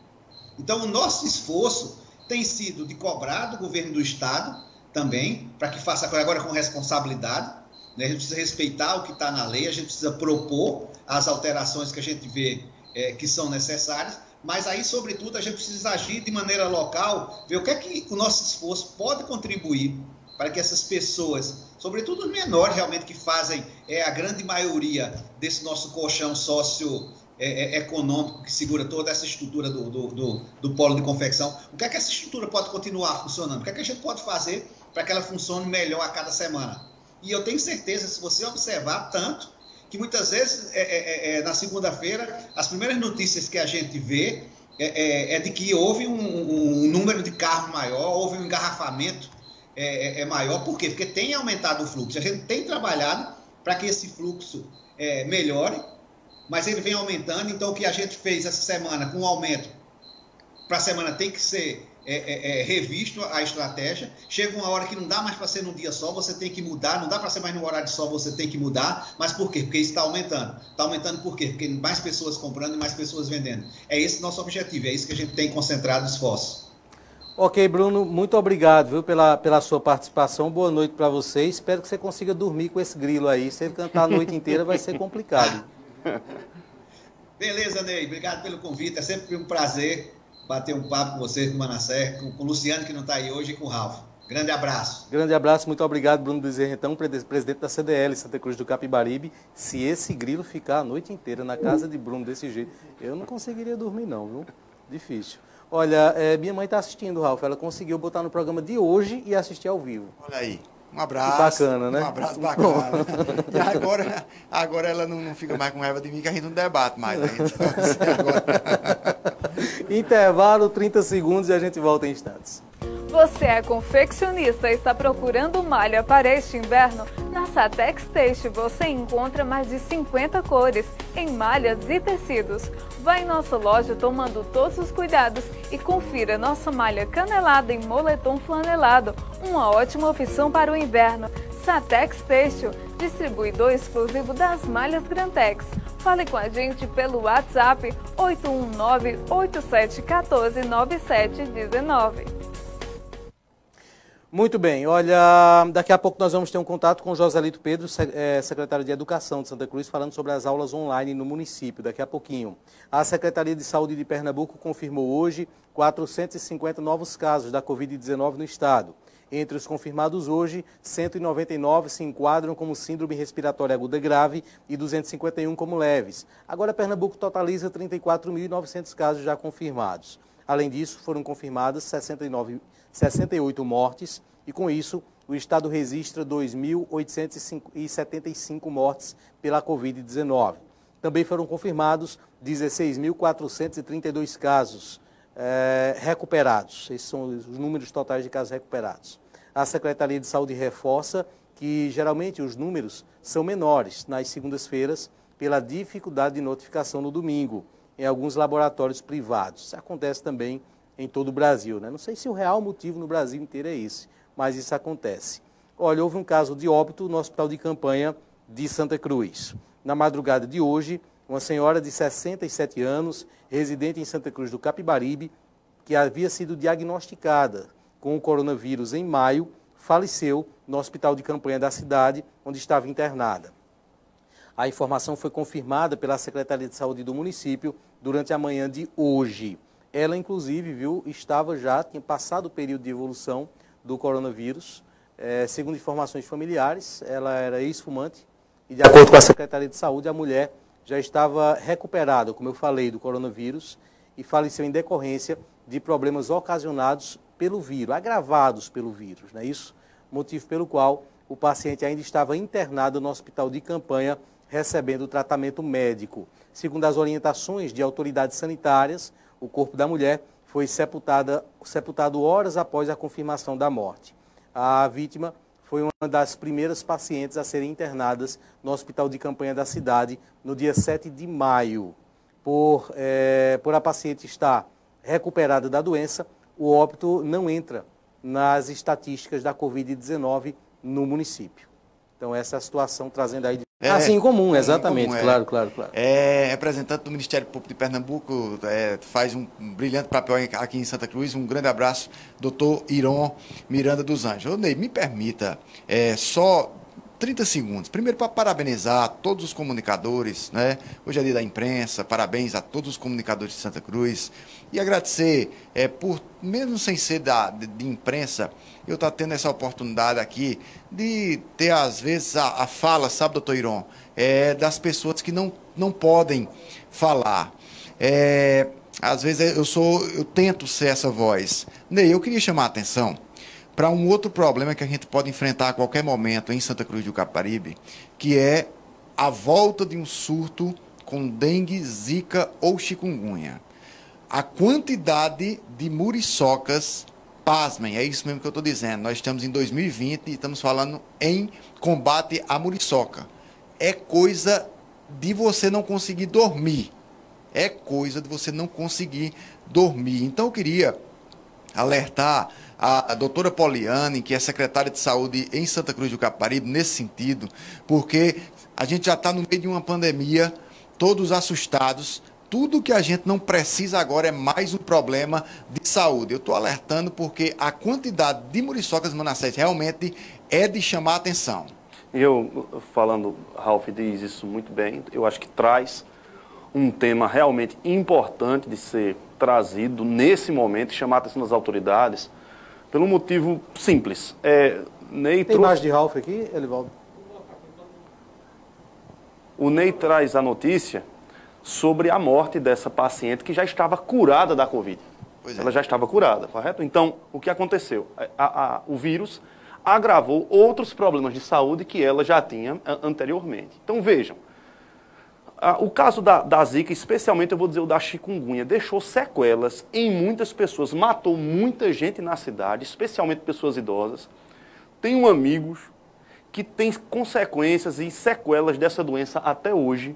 Então, o nosso esforço tem sido de cobrar do governo do Estado também, para que faça agora com responsabilidade. Né? A gente precisa respeitar o que está na lei, a gente precisa propor as alterações que a gente vê que são necessárias, mas aí, sobretudo, a gente precisa agir de maneira local, ver o que é que o nosso esforço pode contribuir para que essas pessoas, sobretudo os menores realmente que fazem a grande maioria desse nosso colchão socioeconômico que segura toda essa estrutura do polo de confecção, o que é que essa estrutura pode continuar funcionando? O que é que a gente pode fazer para que ela funcione melhor a cada semana? E eu tenho certeza, se você observar tanto, que muitas vezes, na segunda-feira, as primeiras notícias que a gente vê é de que houve um número de carros maior, houve um engarrafamento maior. Por quê? Porque tem aumentado o fluxo. A gente tem trabalhado para que esse fluxo melhore, mas ele vem aumentando. Então, o que a gente fez essa semana com o aumento para a semana tem que ser revisto a estratégia. Chega uma hora que não dá mais para ser num dia só, você tem que mudar, não dá para ser mais num horário só, você tem que mudar. Mas por quê? Porque isso está aumentando. Está aumentando por quê? Porque mais pessoas comprando e mais pessoas vendendo. É esse o nosso objetivo, é isso que a gente tem concentrado esforços. Ok, Bruno, muito obrigado, viu, pela sua participação. Boa noite para você. Espero que você consiga dormir com esse grilo aí. Se ele cantar a noite inteira vai ser complicado. Beleza, Ney. Obrigado pelo convite. É sempre um prazer bater um papo com você, com o Manassés, com o Luciano, que não está aí hoje, e com o Ralf. Grande abraço. Grande abraço, muito obrigado, Bruno Bezerra, então, presidente da CDL Santa Cruz do Capibaribe. Se esse grilo ficar a noite inteira na casa de Bruno desse jeito, eu não conseguiria dormir não, viu? Difícil. Olha, minha mãe está assistindo, Ralf, ela conseguiu botar no programa de hoje e assistir ao vivo. Olha aí. Um abraço. Que bacana, né? Um abraço bacana. E agora ela não fica mais com raiva de mim, que a gente não debate mais. Né? Então, assim, agora... Intervalo, 30 segundos e a gente volta em instantes. Você é confeccionista e está procurando malha para este inverno? Na Satex Têxtil você encontra mais de 50 cores em malhas e tecidos. Vá em nossa loja tomando todos os cuidados e confira nossa malha canelada em moletom flanelado, uma ótima opção para o inverno. Satex Têxtil, distribuidor exclusivo das malhas Grantex. Fale com a gente pelo WhatsApp 819-8714-9719. Muito bem, olha, daqui a pouco nós vamos ter um contato com o Joselito Pedro, secretário de Educação de Santa Cruz, falando sobre as aulas online no município, daqui a pouquinho. A Secretaria de Saúde de Pernambuco confirmou hoje 450 novos casos da Covid-19 no estado. Entre os confirmados hoje, 199 se enquadram como síndrome respiratória aguda grave e 251 como leves. Agora, Pernambuco totaliza 34.900 casos já confirmados. Além disso, foram confirmadas 68 mortes e, com isso, o estado registra 2.875 mortes pela Covid-19. Também foram confirmados 16.432 casos recuperados. Esses são os números totais de casos recuperados. A Secretaria de Saúde reforça que, geralmente, os números são menores nas segundas-feiras pela dificuldade de notificação no domingo em alguns laboratórios privados. Isso acontece também em todo o Brasil, né? Não sei se o real motivo no Brasil inteiro é esse, mas isso acontece. Olha, houve um caso de óbito no Hospital de Campanha de Santa Cruz. Na madrugada de hoje, uma senhora de 67 anos, residente em Santa Cruz do Capibaribe, que havia sido diagnosticada com o coronavírus em maio, faleceu no Hospital de Campanha da cidade, onde estava internada. A informação foi confirmada pela Secretaria de Saúde do município durante a manhã de hoje. Ela, inclusive, tinha passado o período de evolução do coronavírus. Segundo informações familiares, ela era ex-fumante e, de acordo com a Secretaria de Saúde, a mulher já estava recuperada, como eu falei, do coronavírus e faleceu em decorrência de problemas ocasionados pelo vírus, agravados pelo vírus, não é isso? Motivo pelo qual o paciente ainda estava internado no Hospital de Campanha, recebendo tratamento médico. Segundo as orientações de autoridades sanitárias, o corpo da mulher foi sepultado horas após a confirmação da morte. A vítima foi uma das primeiras pacientes a serem internadas no Hospital de Campanha da cidade no dia 7 de maio. Por a paciente estar recuperada da doença, o óbito não entra nas estatísticas da Covid-19 no município. Então, essa é a situação trazendo aí... Assim, comum, exatamente, comum, claro. Representante do Ministério Público de Pernambuco, faz um brilhante papel aqui em Santa Cruz. Um grande abraço, doutor Iron Miranda dos Anjos. Ô, Ney, me permita só 30 segundos. Primeiro, para parabenizar todos os comunicadores, né? Hoje é dia da imprensa, parabéns a todos os comunicadores de Santa Cruz. E agradecer, mesmo sem ser de imprensa, eu estou tendo essa oportunidade aqui de ter, às vezes, a fala, sabe, doutor Iron, das pessoas que não podem falar. Às vezes eu tento ser essa voz. Ney, eu queria chamar a atenção para um outro problema que a gente pode enfrentar a qualquer momento em Santa Cruz do Capibaribe, que é a volta de um surto com dengue, zika ou chikungunya. A quantidade de muriçocas, pasmem, é isso mesmo que eu estou dizendo, nós estamos em 2020 e estamos falando em combate à muriçoca. É coisa de você não conseguir dormir. Então eu queria alertar a doutora Poliane, que é secretária de saúde em Santa Cruz do Capibaribe, nesse sentido, porque a gente já está no meio de uma pandemia, todos assustados. Tudo que a gente não precisa agora é mais um problema de saúde. Eu estou alertando porque a quantidade de muriçocas em Manassés realmente é de chamar a atenção. Ralf diz isso muito bem, eu acho que traz um tema realmente importante de ser trazido nesse momento e chamar a atenção das autoridades pelo motivo simples. Tem imagem de Ralf aqui, Elivaldo? O Ney traz a notícia sobre a morte dessa paciente que já estava curada da Covid. Ela já estava curada, correto? Então, o que aconteceu? O vírus agravou outros problemas de saúde que ela já tinha anteriormente. Então, vejam, o caso da zika, especialmente eu vou dizer o da chikungunya, deixou sequelas em muitas pessoas, matou muita gente na cidade, especialmente pessoas idosas. Tenho amigos que têm consequências e sequelas dessa doença até hoje.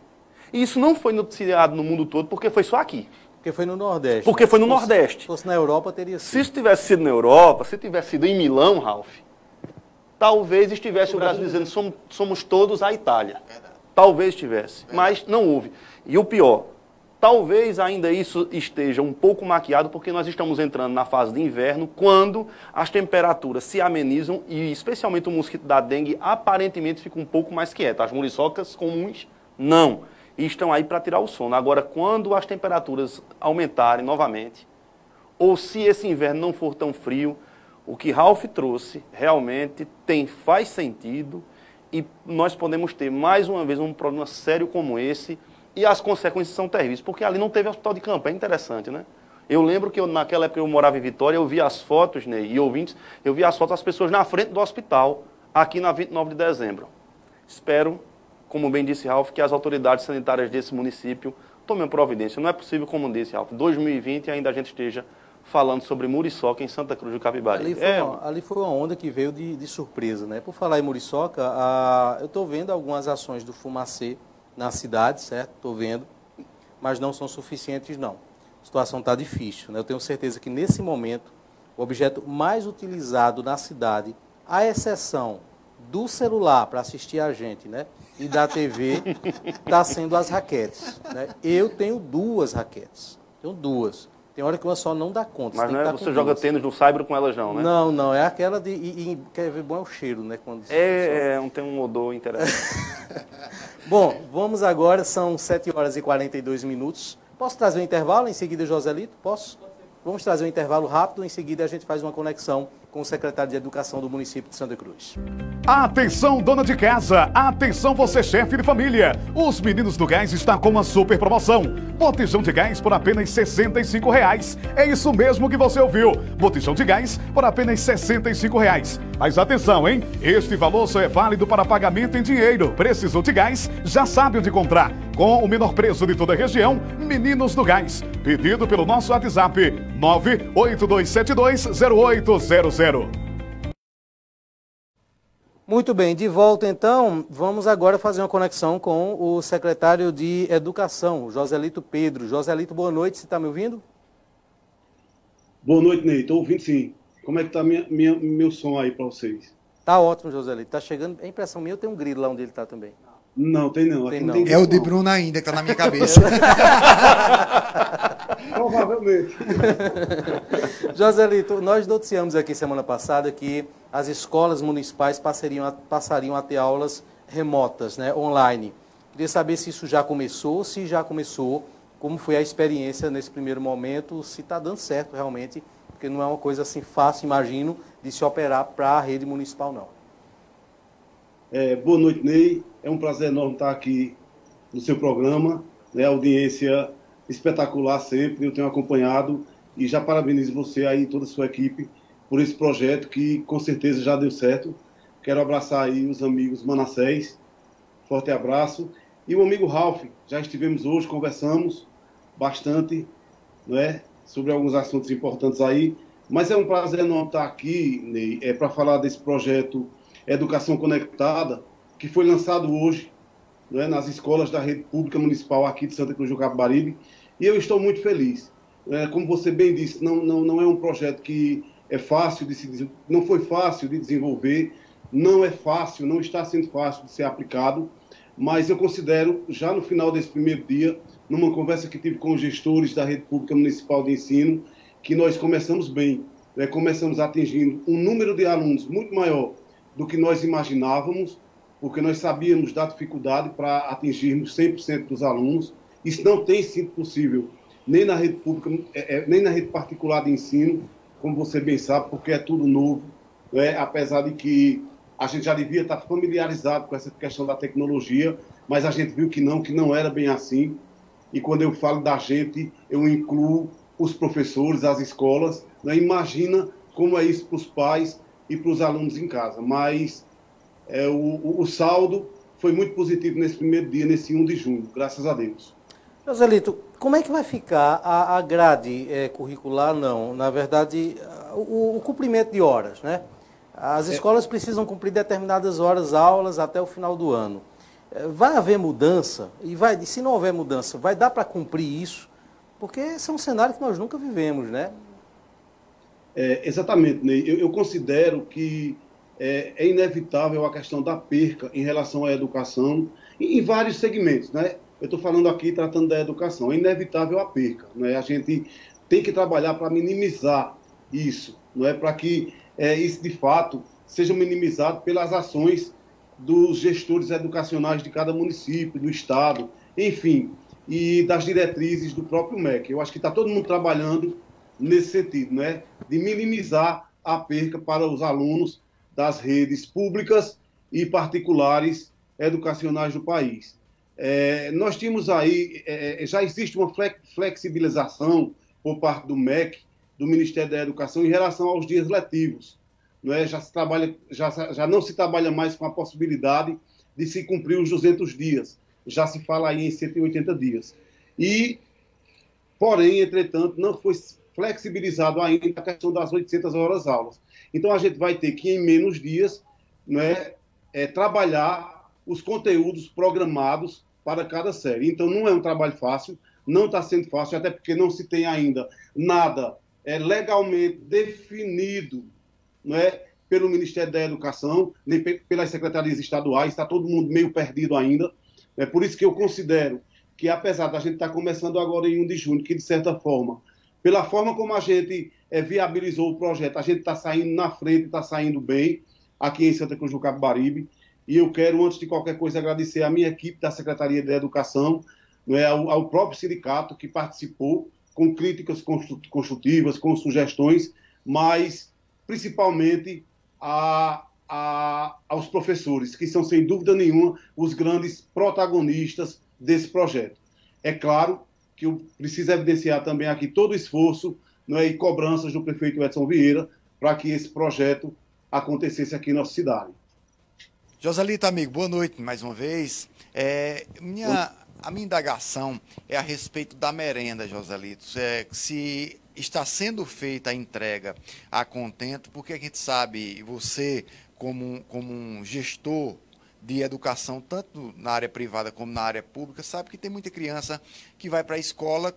E isso não foi noticiado no mundo todo porque foi só aqui. Porque foi no Nordeste. Porque foi no Nordeste. Se fosse na Europa, teria sido. Se isso tivesse sido na Europa, se tivesse sido em Milão, Ralf, talvez estivesse o Brasil dizendo somos todos a Itália. Talvez tivesse, mas não houve. E o pior, Talvez ainda isso esteja um pouco maquiado, porque nós estamos entrando na fase de inverno, quando as temperaturas se amenizam e especialmente o mosquito da dengue aparentemente fica um pouco mais quieto. As muriçocas comuns, não. E estão aí para tirar o sono. Agora, quando as temperaturas aumentarem novamente, ou se esse inverno não for tão frio, o que Ralph trouxe realmente faz sentido e nós podemos ter mais uma vez um problema sério como esse e as consequências são terríveis, porque ali não teve hospital de campo. É interessante, né? Eu lembro que naquela época eu morava em Vitória, eu vi as fotos, Ney, e ouvintes, eu vi as fotos das pessoas na frente do hospital, aqui na 29 de dezembro. Espero, como bem disse Ralph, que as autoridades sanitárias desse município tomem providência. Não é possível, como disse Ralph, 2020 ainda a gente esteja falando sobre muriçoca em Santa Cruz do Capibaribe. Ali foi uma onda que veio de surpresa, né? Por falar em muriçoca, eu estou vendo algumas ações do Fumacê na cidade, certo? Estou vendo, mas não são suficientes, não. A situação está difícil, né? Eu tenho certeza que, nesse momento, o objeto mais utilizado na cidade, à exceção do celular para assistir a gente, né? E da TV, está sendo as raquetes, né? Eu tenho 2 raquetes, tenho 2. Tem hora que uma só não dá conta. Mas não é você joga tênis no saibro com elas não, né? Não, é aquela de... quer ver bom é o cheiro, né? Quando tem um odor interessante. Bom, vamos agora, são 7h42. Posso trazer um intervalo, em seguida, Joselito? Posso? Vamos trazer um intervalo rápido, em seguida a gente faz uma conexão com o secretário de Educação do município de Santa Cruz. Atenção, dona de casa! Atenção, você chefe de família! Os Meninos do Gás estão com uma super promoção. Botijão de gás por apenas R$ 65,00. É isso mesmo que você ouviu. Botijão de gás por apenas R$ 65,00. Mas atenção, hein? Este valor só é válido para pagamento em dinheiro. Precisou de gás? Já sabe onde comprar. Com o menor preço de toda a região, Meninos do Gás. Pedido pelo nosso WhatsApp 982720800. Muito bem, de volta então, vamos agora fazer uma conexão com o secretário de Educação, Joselito Pedro. Joselito, boa noite, você está me ouvindo? Boa noite, Ney, estou ouvindo sim. Como é que está meu som aí para vocês? Tá ótimo, Joselito, tá chegando, a impressão minha, tem um grilo lá onde ele está também. Não, tem não. Tem aqui não. Tem é o de Bruno ainda, que está na minha cabeça. Provavelmente. Joselito, nós noticiamos aqui semana passada que as escolas municipais passariam a ter aulas remotas, né, online. Queria saber se isso já começou, se já começou, como foi a experiência nesse primeiro momento, se está dando certo realmente, porque não é uma coisa assim fácil, imagino, de se operar para a rede municipal, não. Boa noite, Ney. É um prazer enorme estar aqui no seu programa, né? Audiência espetacular sempre, eu tenho acompanhado e já parabenizo você aí e toda a sua equipe por esse projeto que com certeza já deu certo. Quero abraçar aí os amigos Manassés, forte abraço. E o amigo Ralph, já estivemos hoje, conversamos bastante, não é, sobre alguns assuntos importantes aí, mas é um prazer enorme estar aqui, Ney, para falar desse projeto Educação Conectada, que foi lançado hoje, não é, nas escolas da rede pública municipal aqui de Santa Cruz do Capibaribe, e eu estou muito feliz. Como você bem disse, não é um projeto que é fácil não foi fácil de desenvolver, não é fácil, não está sendo fácil de ser aplicado, mas eu considero, já no final desse primeiro dia, numa conversa que tive com os gestores da rede pública municipal de ensino, que nós começamos bem, começamos atingindo um número de alunos muito maior do que nós imaginávamos, porque nós sabíamos da dificuldade para atingirmos 100% dos alunos. Isso não tem sido possível, nem na rede pública, nem na rede particular de ensino, como você bem sabe, porque é tudo novo, apesar de que a gente já devia estar familiarizado com essa questão da tecnologia, mas a gente viu que não era bem assim. E quando eu falo da gente, eu incluo os professores, as escolas. Imagina como é isso para os pais e para os alunos em casa. Mas o saldo foi muito positivo nesse primeiro dia, nesse 1 de junho, graças a Deus. Joselito, como é que vai ficar a grade curricular? Não, na verdade, o cumprimento de horas, né? As escolas precisam cumprir determinadas horas, aulas, até o final do ano. Vai haver mudança? E se não houver mudança, vai dar para cumprir isso? Porque esse é um cenário que nós nunca vivemos, né? Exatamente, Ney. Eu considero que é inevitável a questão da perca em relação à educação em vários segmentos, né? eu estou falando aqui, tratando da educação, é inevitável a perca, né? A gente tem que trabalhar para minimizar isso, não é? Para que isso, de fato, seja minimizado pelas ações dos gestores educacionais de cada município, do Estado, enfim, e das diretrizes do próprio MEC. Eu acho que está todo mundo trabalhando nesse sentido, né? De minimizar a perca para os alunos das redes públicas e particulares educacionais do país. Nós tínhamos aí, já existe uma flexibilização por parte do MEC, do Ministério da Educação, em relação aos dias letivos. Não é? Já não se trabalha mais com a possibilidade de se cumprir os 200 dias. Já se fala aí em 180 dias. Porém, entretanto, não foi flexibilizado ainda a questão das 800 horas aulas. Então, a gente vai ter que, em menos dias, trabalhar os conteúdos programados para cada série. Então, não é um trabalho fácil, não está sendo fácil, até porque não se tem ainda nada legalmente definido, não é, pelo Ministério da Educação, nem pelas secretarias estaduais, está todo mundo meio perdido ainda. É por isso que eu considero que, apesar da gente estar começando agora em 1 de junho, que, de certa forma, pela forma como a gente viabilizou o projeto, a gente está saindo na frente, está saindo bem, aqui em Santa Cruz do Capibaribe, e eu quero, antes de qualquer coisa, agradecer à minha equipe da Secretaria da Educação, não é, ao próprio sindicato que participou, com críticas construtivas, com sugestões, mas principalmente aos professores, que são, sem dúvida nenhuma, os grandes protagonistas desse projeto. É claro que eu preciso evidenciar também aqui todo o esforço, não é, e cobranças do prefeito Edson Vieira para que esse projeto acontecesse aqui em nossa cidade. Joselito, amigo, boa noite mais uma vez. A minha indagação é a respeito da merenda, Joselito. Se está sendo feita a entrega a contento, porque a gente sabe, você como um gestor de educação, tanto na área privada como na área pública, sabe que tem muita criança que vai para a escola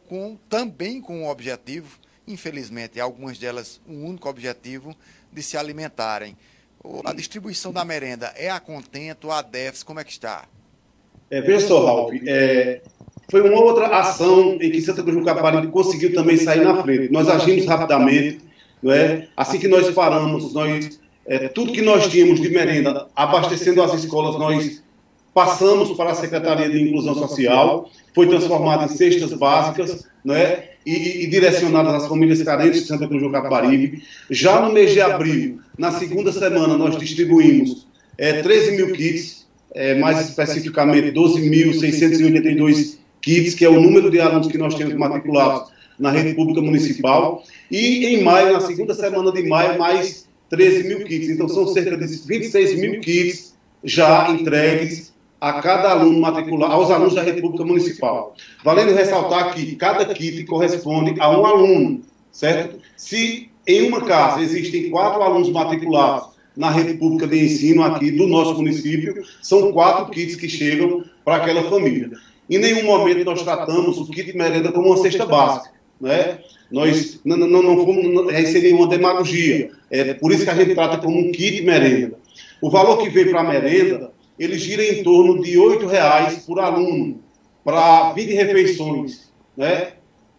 também com o objetivo, infelizmente, algumas delas um único objetivo, de se alimentarem. A distribuição da merenda é a contento, a déficit, como é que está? Veja só, Ralf, foi uma outra ação em que Santa Cruz do Capibaribe conseguiu também sair na frente. Nós agimos rapidamente, não é? Assim que nós paramos, tudo que nós tínhamos de merenda, abastecendo as escolas, nós passamos para a Secretaria de Inclusão Social, foi transformado em cestas básicas, não é? E direcionadas às famílias carentes de Santa Cruz do Capibaribe. Já no mês de abril, na segunda semana, nós distribuímos 13 mil kits, mais especificamente 12.682 kits, que é o número de alunos que nós temos matriculados na rede pública municipal. E em maio, na segunda semana de maio, mais 13 mil kits. Então, são cerca de 26 mil kits já entregues a cada aluno matriculado, aos alunos da rede pública municipal. Valendo ressaltar que cada kit corresponde a um aluno, certo? Se em uma casa existem 4 alunos matriculados na rede pública de ensino aqui do nosso município, são 4 kits que chegam para aquela família. Em nenhum momento nós tratamos o kit de merenda como uma cesta básica, né? Nós seria uma demagogia. Por isso que a gente trata como um kit de merenda. O valor que veio para a merenda, ele gira em torno de R$ 8,00 por aluno, para 20 refeições, né,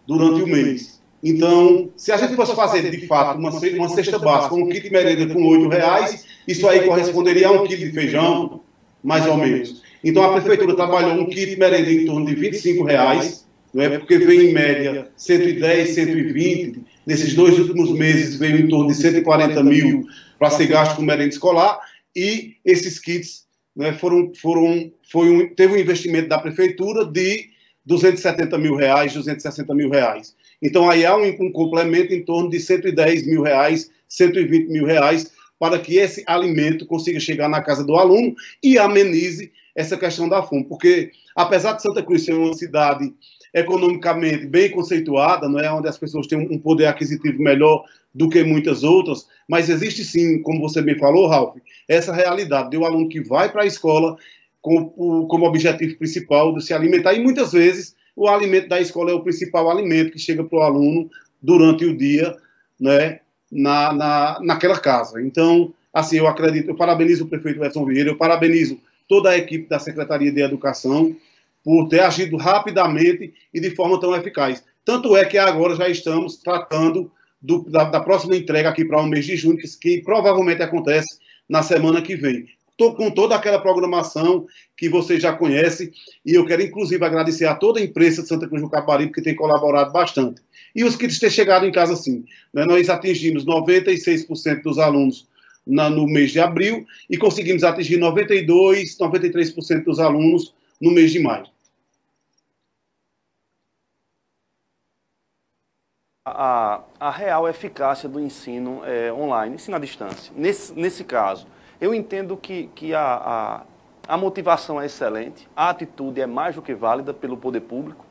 durante o mês. Então, se a gente fosse fazer, de fato, uma cesta básica, um kit de merenda com R$ 8,00, isso aí corresponderia a 1 quilo de feijão, mais ou menos. Então, a Prefeitura trabalhou um kit de merenda em torno de R$ 25,00, não é? Porque veio em média 110, 120, nesses 2 últimos meses veio em torno de 140 mil para ser gasto com merenda escolar, e esses kits, né, teve um investimento da Prefeitura de R$ 270 mil, R$ 260 mil. Então, aí há um complemento em torno de R$ 110 mil, R$ 120 mil, para que esse alimento consiga chegar na casa do aluno e amenize essa questão da fome. Porque, apesar de Santa Cruz ser uma cidade economicamente bem conceituada, não é, onde as pessoas têm um poder aquisitivo melhor do que muitas outras, mas existe sim, como você bem falou, Ralf, essa realidade de um aluno que vai para a escola como objetivo principal de se alimentar, e muitas vezes o alimento da escola é o principal alimento que chega para o aluno durante o dia, né, naquela casa. Então, assim, eu acredito, eu parabenizo o prefeito Edson Vieira, eu parabenizo toda a equipe da Secretaria de Educação, por ter agido rapidamente e de forma tão eficaz. Tanto é que agora já estamos tratando da próxima entrega aqui para o mês de junho, que provavelmente acontece na semana que vem. Estou com toda aquela programação que vocês já conhecem, e eu quero inclusive agradecer a toda a imprensa de Santa Cruz do Caparibe que tem colaborado bastante. E os que têm chegado em casa sim. Né? Nós atingimos 96% dos alunos no mês de abril e conseguimos atingir 92%, 93% dos alunos no mês de maio. A real eficácia do ensino online, ensino à distância. Nesse caso, eu entendo que a motivação é excelente, a atitude é mais do que válida pelo poder público,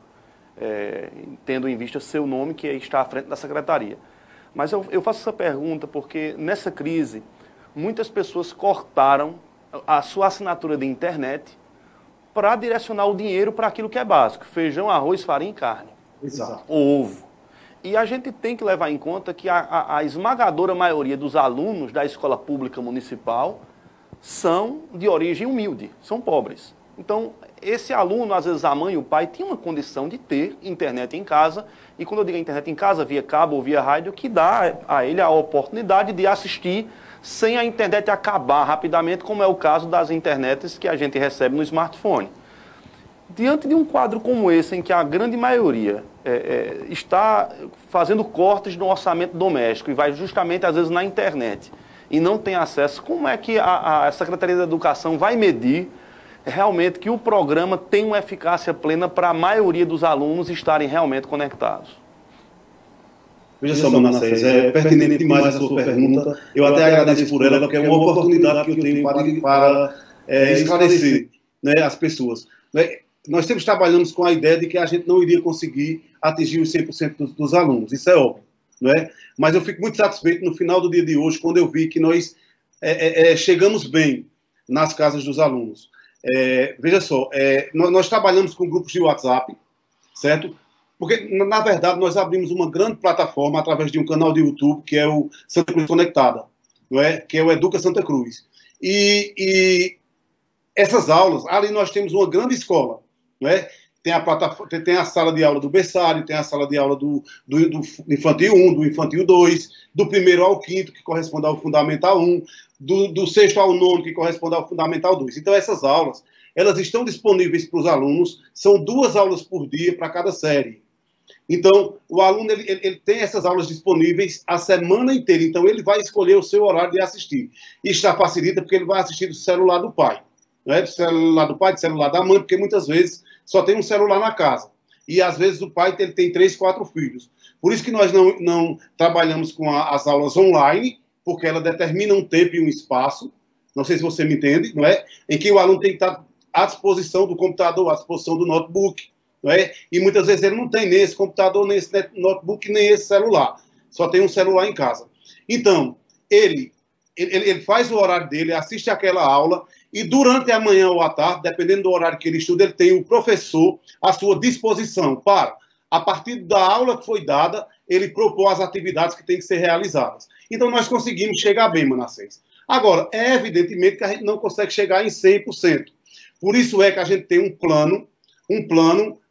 tendo em vista seu nome, que está à frente da secretaria. Mas eu faço essa pergunta porque, nessa crise, muitas pessoas cortaram a sua assinatura de internet para direcionar o dinheiro para aquilo que é básico: feijão, arroz, farinha e carne. Exato. Ovo. E a gente tem que levar em conta que a esmagadora maioria dos alunos da escola pública municipal são de origem humilde, são pobres. Então, esse aluno, às vezes a mãe e o pai tinham uma condição de ter internet em casa, e quando eu digo internet em casa, via cabo ou via rádio, que dá a ele a oportunidade de assistir sem a internet acabar rapidamente, como é o caso das internets que a gente recebe no smartphone. Diante de um quadro como esse, em que a grande maioria está fazendo cortes no orçamento doméstico e vai justamente, às vezes, na internet e não tem acesso, como é que a Secretaria da Educação vai medir realmente que o programa tem uma eficácia plena para a maioria dos alunos estarem realmente conectados? Veja só, Manassés, é pertinente demais a sua pergunta. Eu até agradeço por ela, porque é uma oportunidade que eu tenho para esclarecer, né, as pessoas. Nós sempre trabalhamos com a ideia de que a gente não iria conseguir atingir os 100% dos alunos, isso é óbvio, não é? Mas eu fico muito satisfeito no final do dia de hoje, quando eu vi que nós chegamos bem nas casas dos alunos. Veja só, nós trabalhamos com grupos de WhatsApp, certo? Porque, na verdade, nós abrimos uma grande plataforma através de um canal de YouTube, que é o Santa Cruz Conectada, não é? Que é o Educa Santa Cruz. E essas aulas, ali nós temos uma grande escola, não é? Tem a sala de aula do berçário, tem a sala de aula do infantil 1, do infantil 2, do 1º ao 5º, que corresponde ao fundamental 1, do 6º ao 9º, que corresponde ao fundamental 2. Então, essas aulas, elas estão disponíveis para os alunos, são 2 aulas por dia para cada série. Então, o aluno ele tem essas aulas disponíveis a semana inteira, então ele vai escolher o seu horário de assistir. Isso já facilita porque ele vai assistir do celular do pai. Né, do celular do pai, do celular da mãe, porque muitas vezes só tem um celular na casa. E às vezes o pai tem 3, 4 filhos. Por isso que nós não trabalhamos com as aulas online, porque ela determina um tempo e um espaço, não sei se você me entende, não é? Em que o aluno tem que estar à disposição do computador, à disposição do notebook, não é? E muitas vezes ele não tem nem esse computador, nem esse notebook, nem esse celular. Só tem um celular em casa. Então, ele faz o horário dele, assiste aquela aula, e durante a manhã ou à tarde, dependendo do horário que ele estuda, ele tem o professor à sua disposição para, a partir da aula que foi dada, ele propor as atividades que têm que ser realizadas. Então, nós conseguimos chegar bem, Manassés. Agora, é evidentemente que a gente não consegue chegar em 100%. Por isso é que a gente tem um plano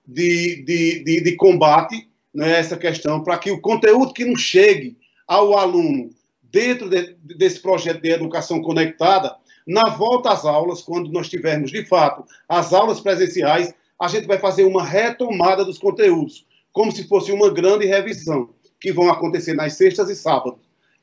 de combate, né, essa questão, para que o conteúdo que não chegue ao aluno dentro desse projeto de educação conectada, na volta às aulas, quando nós tivermos, de fato, as aulas presenciais, a gente vai fazer uma retomada dos conteúdos, como se fosse uma grande revisão, que vão acontecer nas sextas e sábados.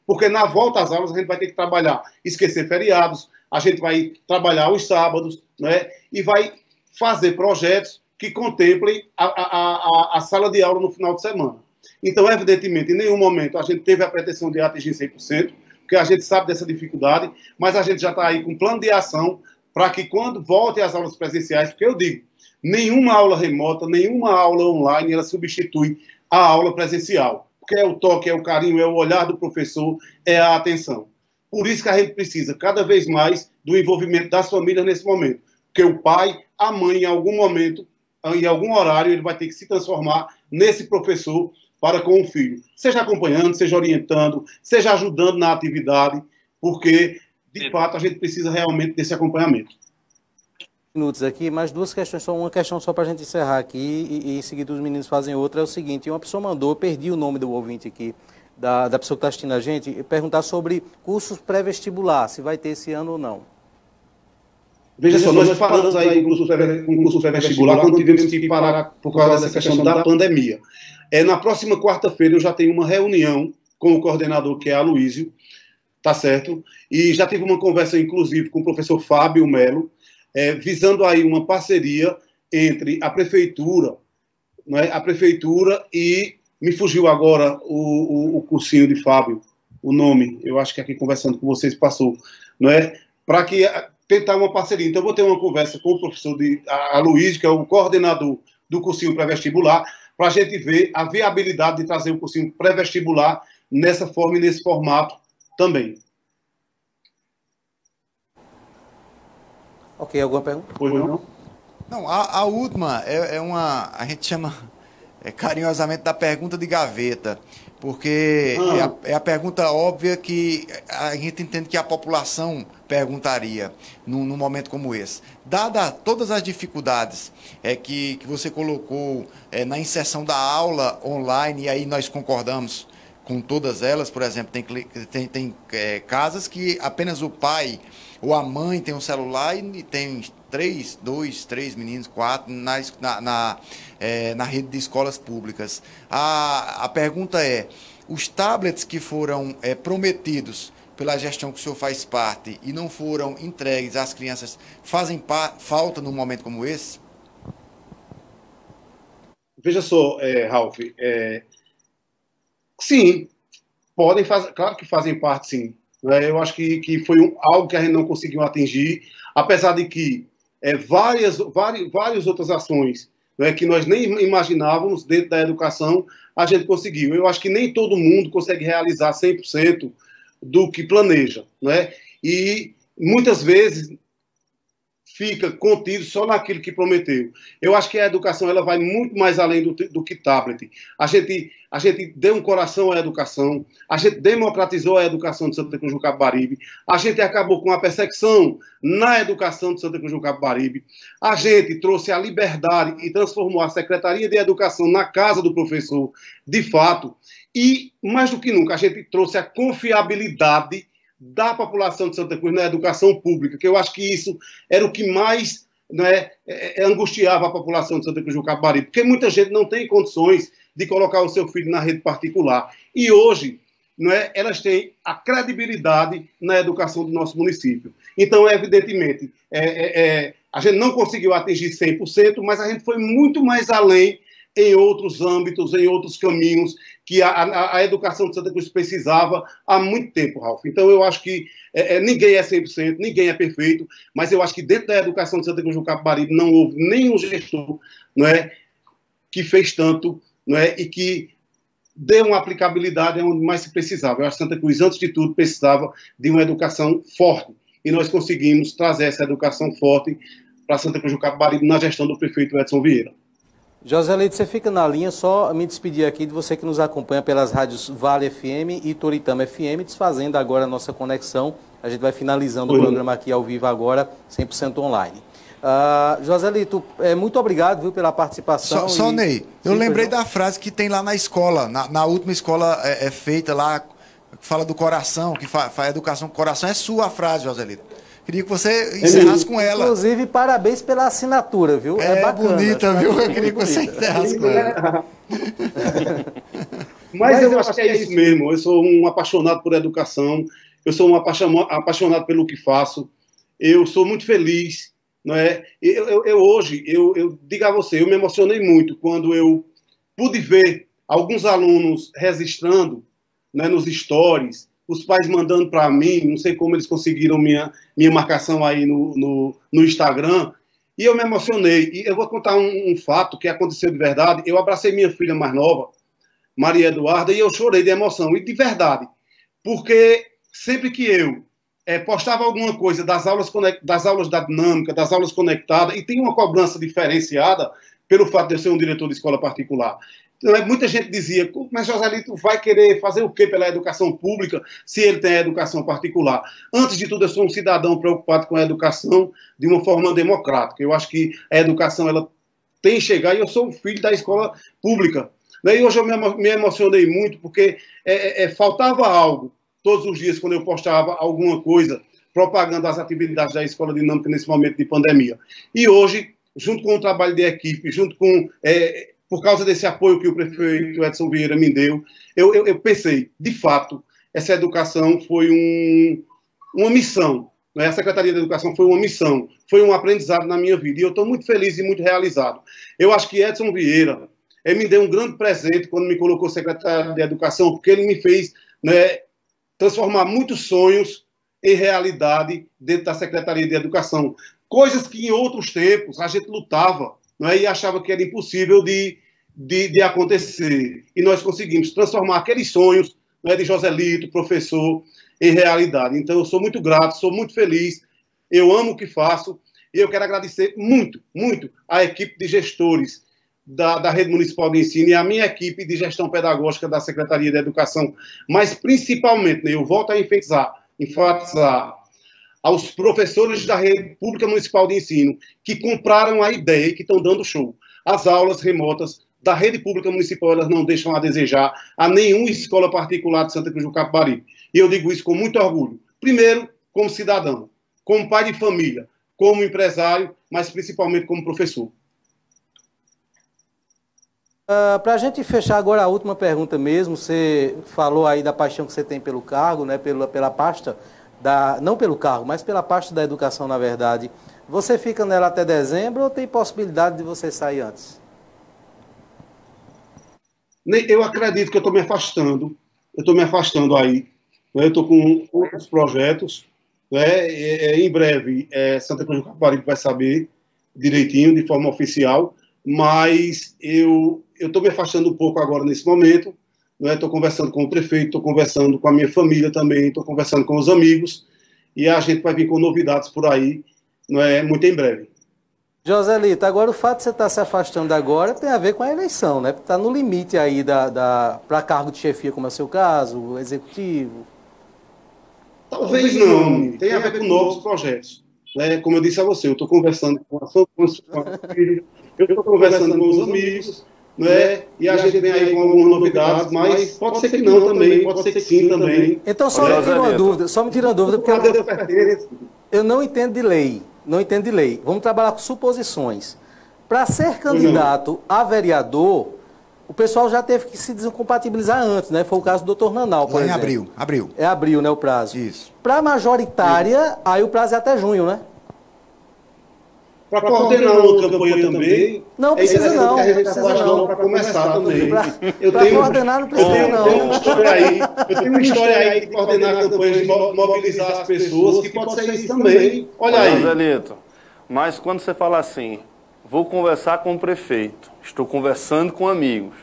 Porque na volta às aulas a gente vai ter que trabalhar, esquecer feriados, a gente vai trabalhar os sábados, né, e vai fazer projetos que contemplem a sala de aula no final de semana. Então, evidentemente, em nenhum momento a gente teve a pretensão de atingir 100%, porque a gente sabe dessa dificuldade, mas a gente já está aí com um plano de ação para que quando volte às aulas presenciais, porque eu digo, nenhuma aula remota, nenhuma aula online, ela substitui a aula presencial, porque é o toque, é o carinho, é o olhar do professor, é a atenção. Por isso que a gente precisa cada vez mais do envolvimento das famílias nesse momento, porque o pai, a mãe, em algum momento, em algum horário, ele vai ter que se transformar nesse professor para com o filho, seja acompanhando, seja orientando, seja ajudando na atividade, porque, de fato, a gente precisa realmente desse acompanhamento. Minutos aqui, mas duas questões, só uma questão só para a gente encerrar aqui e em seguida os meninos fazem outra. É o seguinte, uma pessoa mandou, eu perdi o nome do ouvinte aqui, da pessoa que está assistindo a gente, perguntar sobre cursos pré-vestibular, se vai ter esse ano ou não. Veja só, nós falamos aí com curso pré-vestibular quando tivemos que parar por causa dessa questão da pandemia. Na próxima quarta-feira eu já tenho uma reunião com o coordenador, que é Aloísio, tá certo? E já tive uma conversa, inclusive, com o professor Fábio Melo, visando aí uma parceria entre a prefeitura, né, e me fugiu agora o cursinho de Fábio, o nome, eu acho que aqui conversando com vocês passou, não é? Para que tentar uma parceria. Então, eu vou ter uma conversa com o professor Aloísio, que é o coordenador do cursinho pré-vestibular, para a gente ver a viabilidade de trazer o cursinho pré-vestibular nessa forma e nesse formato também. Ok, alguma pergunta? Pois não? Não, a última é uma... A gente chama carinhosamente da pergunta de gaveta, porque é a pergunta óbvia que a gente entende que a população perguntaria num momento como esse. Dada todas as dificuldades que você colocou na inserção da aula online, e aí nós concordamos com todas elas, por exemplo, tem casas que apenas o pai ou a mãe tem um celular e tem 3 meninos, 4 na rede de escolas públicas. A pergunta é, os tablets que foram prometidos pela gestão que o senhor faz parte e não foram entregues às crianças, fazem falta num momento como esse? Veja só, Ralf, sim, podem fazer, claro que fazem parte, sim. Eu acho que foi algo que a gente não conseguiu atingir, apesar de que várias outras ações, que nós nem imaginávamos dentro da educação, a gente conseguiu. Eu acho que nem todo mundo consegue realizar 100% do que planeja, e muitas vezes fica contido só naquilo que prometeu. Eu acho que a educação ela vai muito mais além do que tablet. A gente deu um coração à educação, a gente democratizou a educação de Santa Cruz do Capibaribe, a gente acabou com a perseguição na educação de Santa Cruz do Capibaribe, a gente trouxe a liberdade e transformou a Secretaria de Educação na casa do professor, de fato, e mais do que nunca a gente trouxe a confiabilidade da população de Santa Cruz na educação pública, que eu acho que isso era o que mais angustiava a população de Santa Cruz do Capibaribe, porque muita gente não tem condições de colocar o seu filho na rede particular. E hoje, elas têm a credibilidade na educação do nosso município. Então, evidentemente, a gente não conseguiu atingir 100%, mas a gente foi muito mais além em outros âmbitos, em outros caminhos, que a educação de Santa Cruz precisava há muito tempo, Ralf. Então, eu acho que ninguém é 100%, ninguém é perfeito, mas eu acho que dentro da educação de Santa Cruz do Capibaribe não houve nenhum gestor que fez tanto e que deu uma aplicabilidade onde mais se precisava. Eu acho que Santa Cruz, antes de tudo, precisava de uma educação forte. E nós conseguimos trazer essa educação forte para Santa Cruz do Capibaribe na gestão do prefeito Edson Vieira. Joselito, você fica na linha, só me despedir aqui de você que nos acompanha pelas rádios Vale FM e Toritama FM, desfazendo agora a nossa conexão. A gente vai finalizando o programa aqui ao vivo agora, 100% online. Joselito, muito obrigado, viu, pela participação. Só Ney, eu lembrei da frase que tem lá na escola, na última escola feita lá, que fala do coração, que faz educação com coração, é sua a frase, Joselito. Queria que você encerrasse com ela. Inclusive, parabéns pela assinatura, viu? É bacana, bonita, viu? Eu queria que você encerrasse com ela. Mas eu acho que é isso mesmo. Eu sou um apaixonado por educação. Eu sou um apaixonado pelo que faço. Eu sou muito feliz. Hoje, eu digo a você, eu me emocionei muito quando eu pude ver alguns alunos registrando nos stories, os pais mandando para mim, não sei como eles conseguiram minha marcação aí no Instagram, e eu me emocionei. E eu vou contar um fato que aconteceu de verdade. Eu abracei minha filha mais nova, Maria Eduarda, e eu chorei de emoção, e de verdade, porque sempre que eu postava alguma coisa das aulas da dinâmica, das aulas conectadas, e tem uma cobrança diferenciada pelo fato de eu ser um diretor de escola particular. Muita gente dizia, mas Joselito vai querer fazer o quê pela educação pública se ele tem a educação particular? Antes de tudo, eu sou um cidadão preocupado com a educação de uma forma democrática. Eu acho que a educação ela tem que chegar, e eu sou um filho da escola pública. E hoje eu me emocionei muito porque faltava algo todos os dias quando eu postava alguma coisa propagando as atividades da Escola Dinâmica nesse momento de pandemia. E hoje, junto com o trabalho de equipe, junto com... por causa desse apoio que o prefeito Edson Vieira me deu, eu pensei, de fato, essa educação foi uma missão. Né? A Secretaria de Educação foi uma missão, foi um aprendizado na minha vida. E eu estou muito feliz e muito realizado. Eu acho que Edson Vieira me deu um grande presente quando me colocou secretário de Educação, porque ele me fez, né, transformar muitos sonhos em realidade dentro da Secretaria de Educação. Coisas que em outros tempos a gente lutava, né, e achava que era impossível de acontecer. E nós conseguimos transformar aqueles sonhos, né, de Joselito, professor, em realidade. Então, eu sou muito grato, sou muito feliz, eu amo o que faço, e eu quero agradecer muito, muito à equipe de gestores da Rede Municipal de Ensino e à minha equipe de gestão pedagógica da Secretaria de Educação, mas principalmente, né, eu volto a enfatizar aos professores da Rede Pública Municipal de Ensino que compraram a ideia e que estão dando show. As aulas remotas da Rede Pública Municipal, elas não deixam a desejar a nenhuma escola particular de Santa Cruz do Capibaribe. E eu digo isso com muito orgulho. Primeiro, como cidadão, como pai de família, como empresário, mas principalmente como professor. Para a gente fechar agora a última pergunta mesmo, você falou aí da paixão que você tem pelo cargo, né, pela pasta, não pelo cargo, mas pela pasta da educação, na verdade. Você fica nela até dezembro ou tem possibilidade de você sair antes? Eu acredito que eu estou me afastando aí. Eu estou com outros projetos. Em breve, Santa Cruz do Capibaribe vai saber direitinho, de forma oficial, mas eu estou me afastando um pouco agora nesse momento. Estou conversando com o prefeito, estou conversando com a minha família também, estou conversando com os amigos, e a gente vai vir com novidades por aí, muito em breve. Joselito, agora o fato de você estar se afastando agora tem a ver com a eleição, né? Está no limite aí para cargo de chefia, como é o seu caso, executivo. Talvez não, tem a ver com novos projetos. Como eu disse a você, eu estou conversando com a família, eu estou conversando com os amigos, e a gente vem aí com algumas novidades, mas pode ser que não também, pode ser que sim também. Então só me tira uma dúvida, porque eu não entendo de lei. Vamos trabalhar com suposições. Para ser candidato a vereador, o pessoal já teve que se desincompatibilizar antes, né? Foi o caso do doutor Nanal, por exemplo. Em abril. É abril, né, o prazo? Isso. Para majoritária, aí o prazo é até junho, né? Para coordenar outra campanha também. Não precisa não. Para começar também. Para coordenar não precisa não. Eu tenho uma história aí de coordenar campanhas, de mobilizar as pessoas, que pode ser isso também. Olha aí. Joselito, mas quando você fala assim, vou conversar com o prefeito, estou conversando com amigos,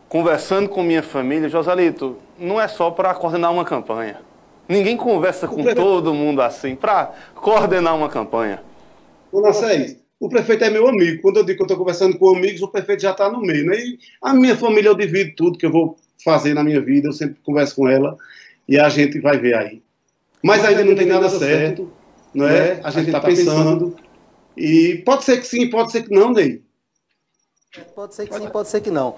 conversando com minha família, Joselito, não é só para coordenar uma campanha. Ninguém conversa com todo mundo assim, para coordenar uma campanha. O prefeito é meu amigo. Quando eu digo que eu estou conversando com amigos, o prefeito já está no meio. Né? E a minha família, eu divido tudo que eu vou fazer na minha vida, eu sempre converso com ela e a gente vai ver aí. Mas ainda não tem nada certo, não é? A gente está pensando. E pode ser que sim, pode ser que não, Ney. Pode ser que sim, pode ser que não.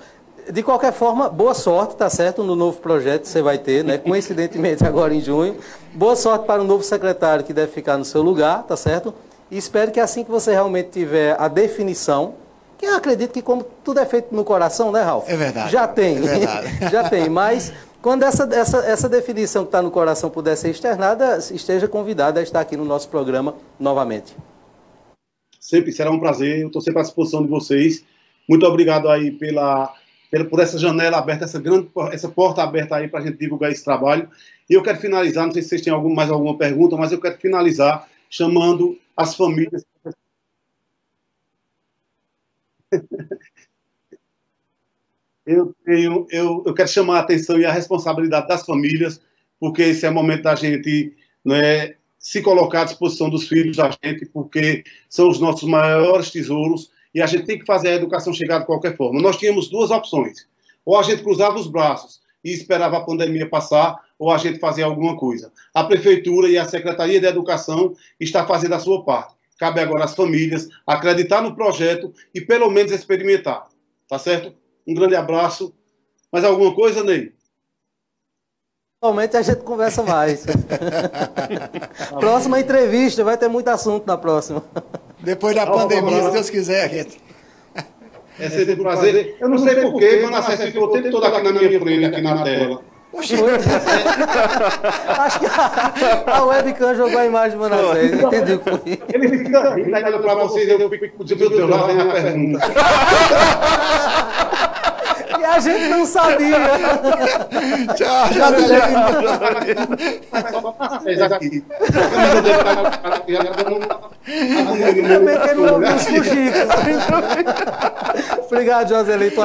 De qualquer forma, boa sorte, tá certo, no novo projeto que você vai ter, né? Coincidentemente agora em junho. Boa sorte para o novo secretário que deve ficar no seu lugar, tá certo? E espero que assim que você realmente tiver a definição, que eu acredito que como tudo é feito no coração, né, Ralf? É verdade. Já tem, é verdade. Já tem, mas quando essa definição que está no coração puder ser externada, esteja convidado a estar aqui no nosso programa novamente. Sempre, será um prazer, eu estou sempre à disposição de vocês. Muito obrigado aí por essa janela aberta, essa porta aberta aí para a gente divulgar esse trabalho. E eu quero finalizar, não sei se vocês têm mais alguma pergunta, mas eu quero finalizar chamando as famílias. Eu quero chamar a atenção e a responsabilidade das famílias, porque esse é o momento da gente, se colocar à disposição dos filhos da gente, porque são os nossos maiores tesouros e a gente tem que fazer a educação chegar de qualquer forma. Nós tínhamos duas opções. Ou a gente cruzava os braços e esperava a pandemia passar, ou a gente fazia alguma coisa. A Prefeitura e a Secretaria de Educação estão fazendo a sua parte. Cabe agora às famílias acreditar no projeto e pelo menos experimentar. Tá certo? Um grande abraço. Mais alguma coisa, Ney? Normalmente a gente conversa mais. Próxima entrevista, vai ter muito assunto na próxima. Depois da pandemia, se Deus quiser, gente. É sempre um prazer. Eu não sei porquê, mas a ficou o tempo todo aqui na minha frente, aqui na tela. Acho que a webcam jogou a imagem do Manassés, entendi o que foi. Ele fica rindo para vocês, eu fico do teu lado, vem a pergunta. E a gente não sabia. Tchau. Também que não ouviu os fuxicos. Obrigado, Joselito.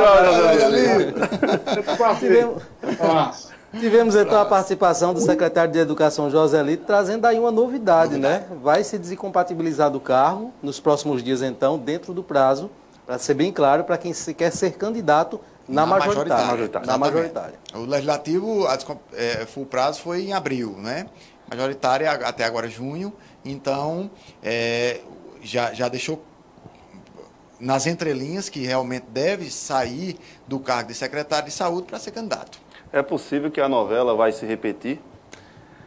Tivemos então a participação do secretário de Educação, Joselito, trazendo aí uma novidade, né? Vai se desincompatibilizar do cargo nos próximos dias, então, dentro do prazo, para ser bem claro, para quem quer ser candidato na majoritária. O legislativo, o prazo foi em abril, né? Majoritária até agora junho, então já deixou nas entrelinhas que realmente deve sair do cargo de secretário de saúde para ser candidato. É possível que a novela vai se repetir?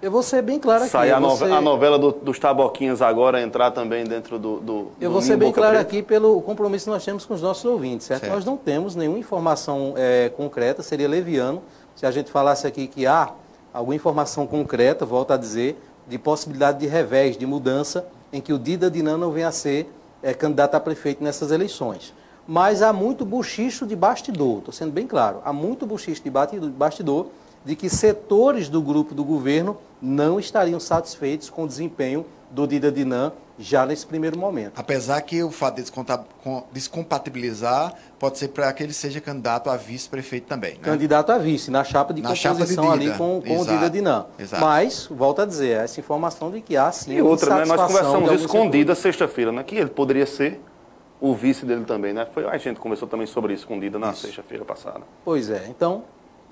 Eu vou ser bem claro aqui. Sai a novela dos Taboquinhas agora entrar também dentro do Eu vou ser bem claro aqui pelo compromisso que nós temos com os nossos ouvintes, certo? Nós não temos nenhuma informação concreta, seria leviano se a gente falasse aqui que há alguma informação concreta, volto a dizer, de possibilidade de revés, de mudança, em que o Dida Dinan não venha a ser candidato a prefeito nessas eleições. Mas há muito buchicho de bastidor, estou sendo bem claro, há muito buchicho de bastidor de que setores do grupo do governo não estariam satisfeitos com o desempenho do Dida Dinan já nesse primeiro momento. Apesar que o fato de descompatibilizar pode ser para que ele seja candidato a vice-prefeito também, né? Candidato a vice, na chapa de composição ali com o Dida Dinan. Mas, volto a dizer, essa informação de que há sim e outra, né? Nós conversamos escondida sexta-feira, né? Que ele poderia ser o vice dele também, né? A gente conversou também sobre isso com o Dida na sexta-feira passada. Pois é, então,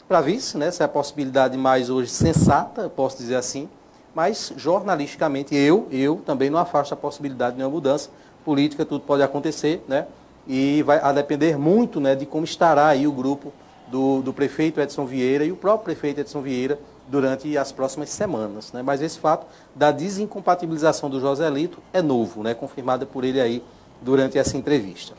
para vice, né? Essa é a possibilidade mais hoje sensata, posso dizer assim, mas jornalisticamente eu também não afasto a possibilidade de nenhuma mudança política, tudo pode acontecer, né? E vai a depender muito, né, de como estará aí o grupo do prefeito Edson Vieira e o próprio prefeito Edson Vieira durante as próximas semanas, né? Mas esse fato da desincompatibilização do Joselito é novo, né? Confirmada por ele aí durante essa entrevista.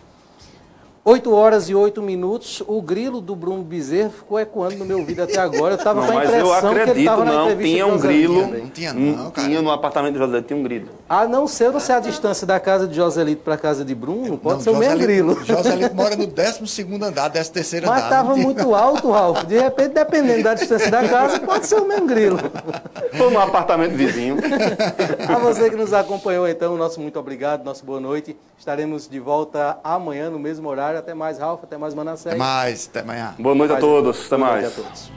8h08, o grilo do Bruno Bezerra ficou ecoando no meu ouvido até agora. Eu estava com a impressão que ele estava na entrevista. Tinha um grilo. Não tinha não, cara. Tinha no apartamento de Joselito, tinha um grilo. A não ser a distância da casa de Joselito para a casa de Bruno, pode ser o mesmo grilo. Joselito mora no 12º andar, 13º andar. Mas estava muito alto, Ralf. De repente, dependendo da distância da casa, pode ser o mesmo grilo. Foi no apartamento vizinho. A você que nos acompanhou, então, nosso muito obrigado, nosso boa noite. Estaremos de volta amanhã no mesmo horário. Até mais, Ralf. Até mais, Manassés. Até amanhã. Boa noite a todos. Até mais. Boa noite a todos.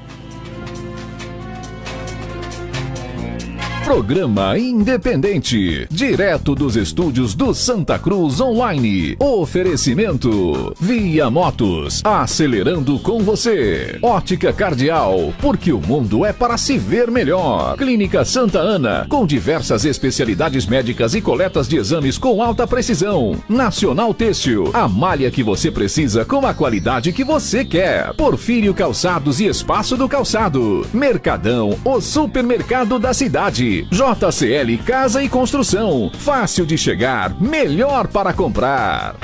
Programa Independente, direto dos estúdios do Santa Cruz Online. Oferecimento Via Motos, acelerando com você. Ótica Cardial, porque o mundo é para se ver melhor. Clínica Santa Ana, com diversas especialidades médicas e coletas de exames com alta precisão. Nacional Têxtil, a malha que você precisa com a qualidade que você quer. Porfírio Calçados e Espaço do Calçado. Mercadão, o supermercado da cidade. JCL Casa e Construção, fácil de chegar, melhor para comprar.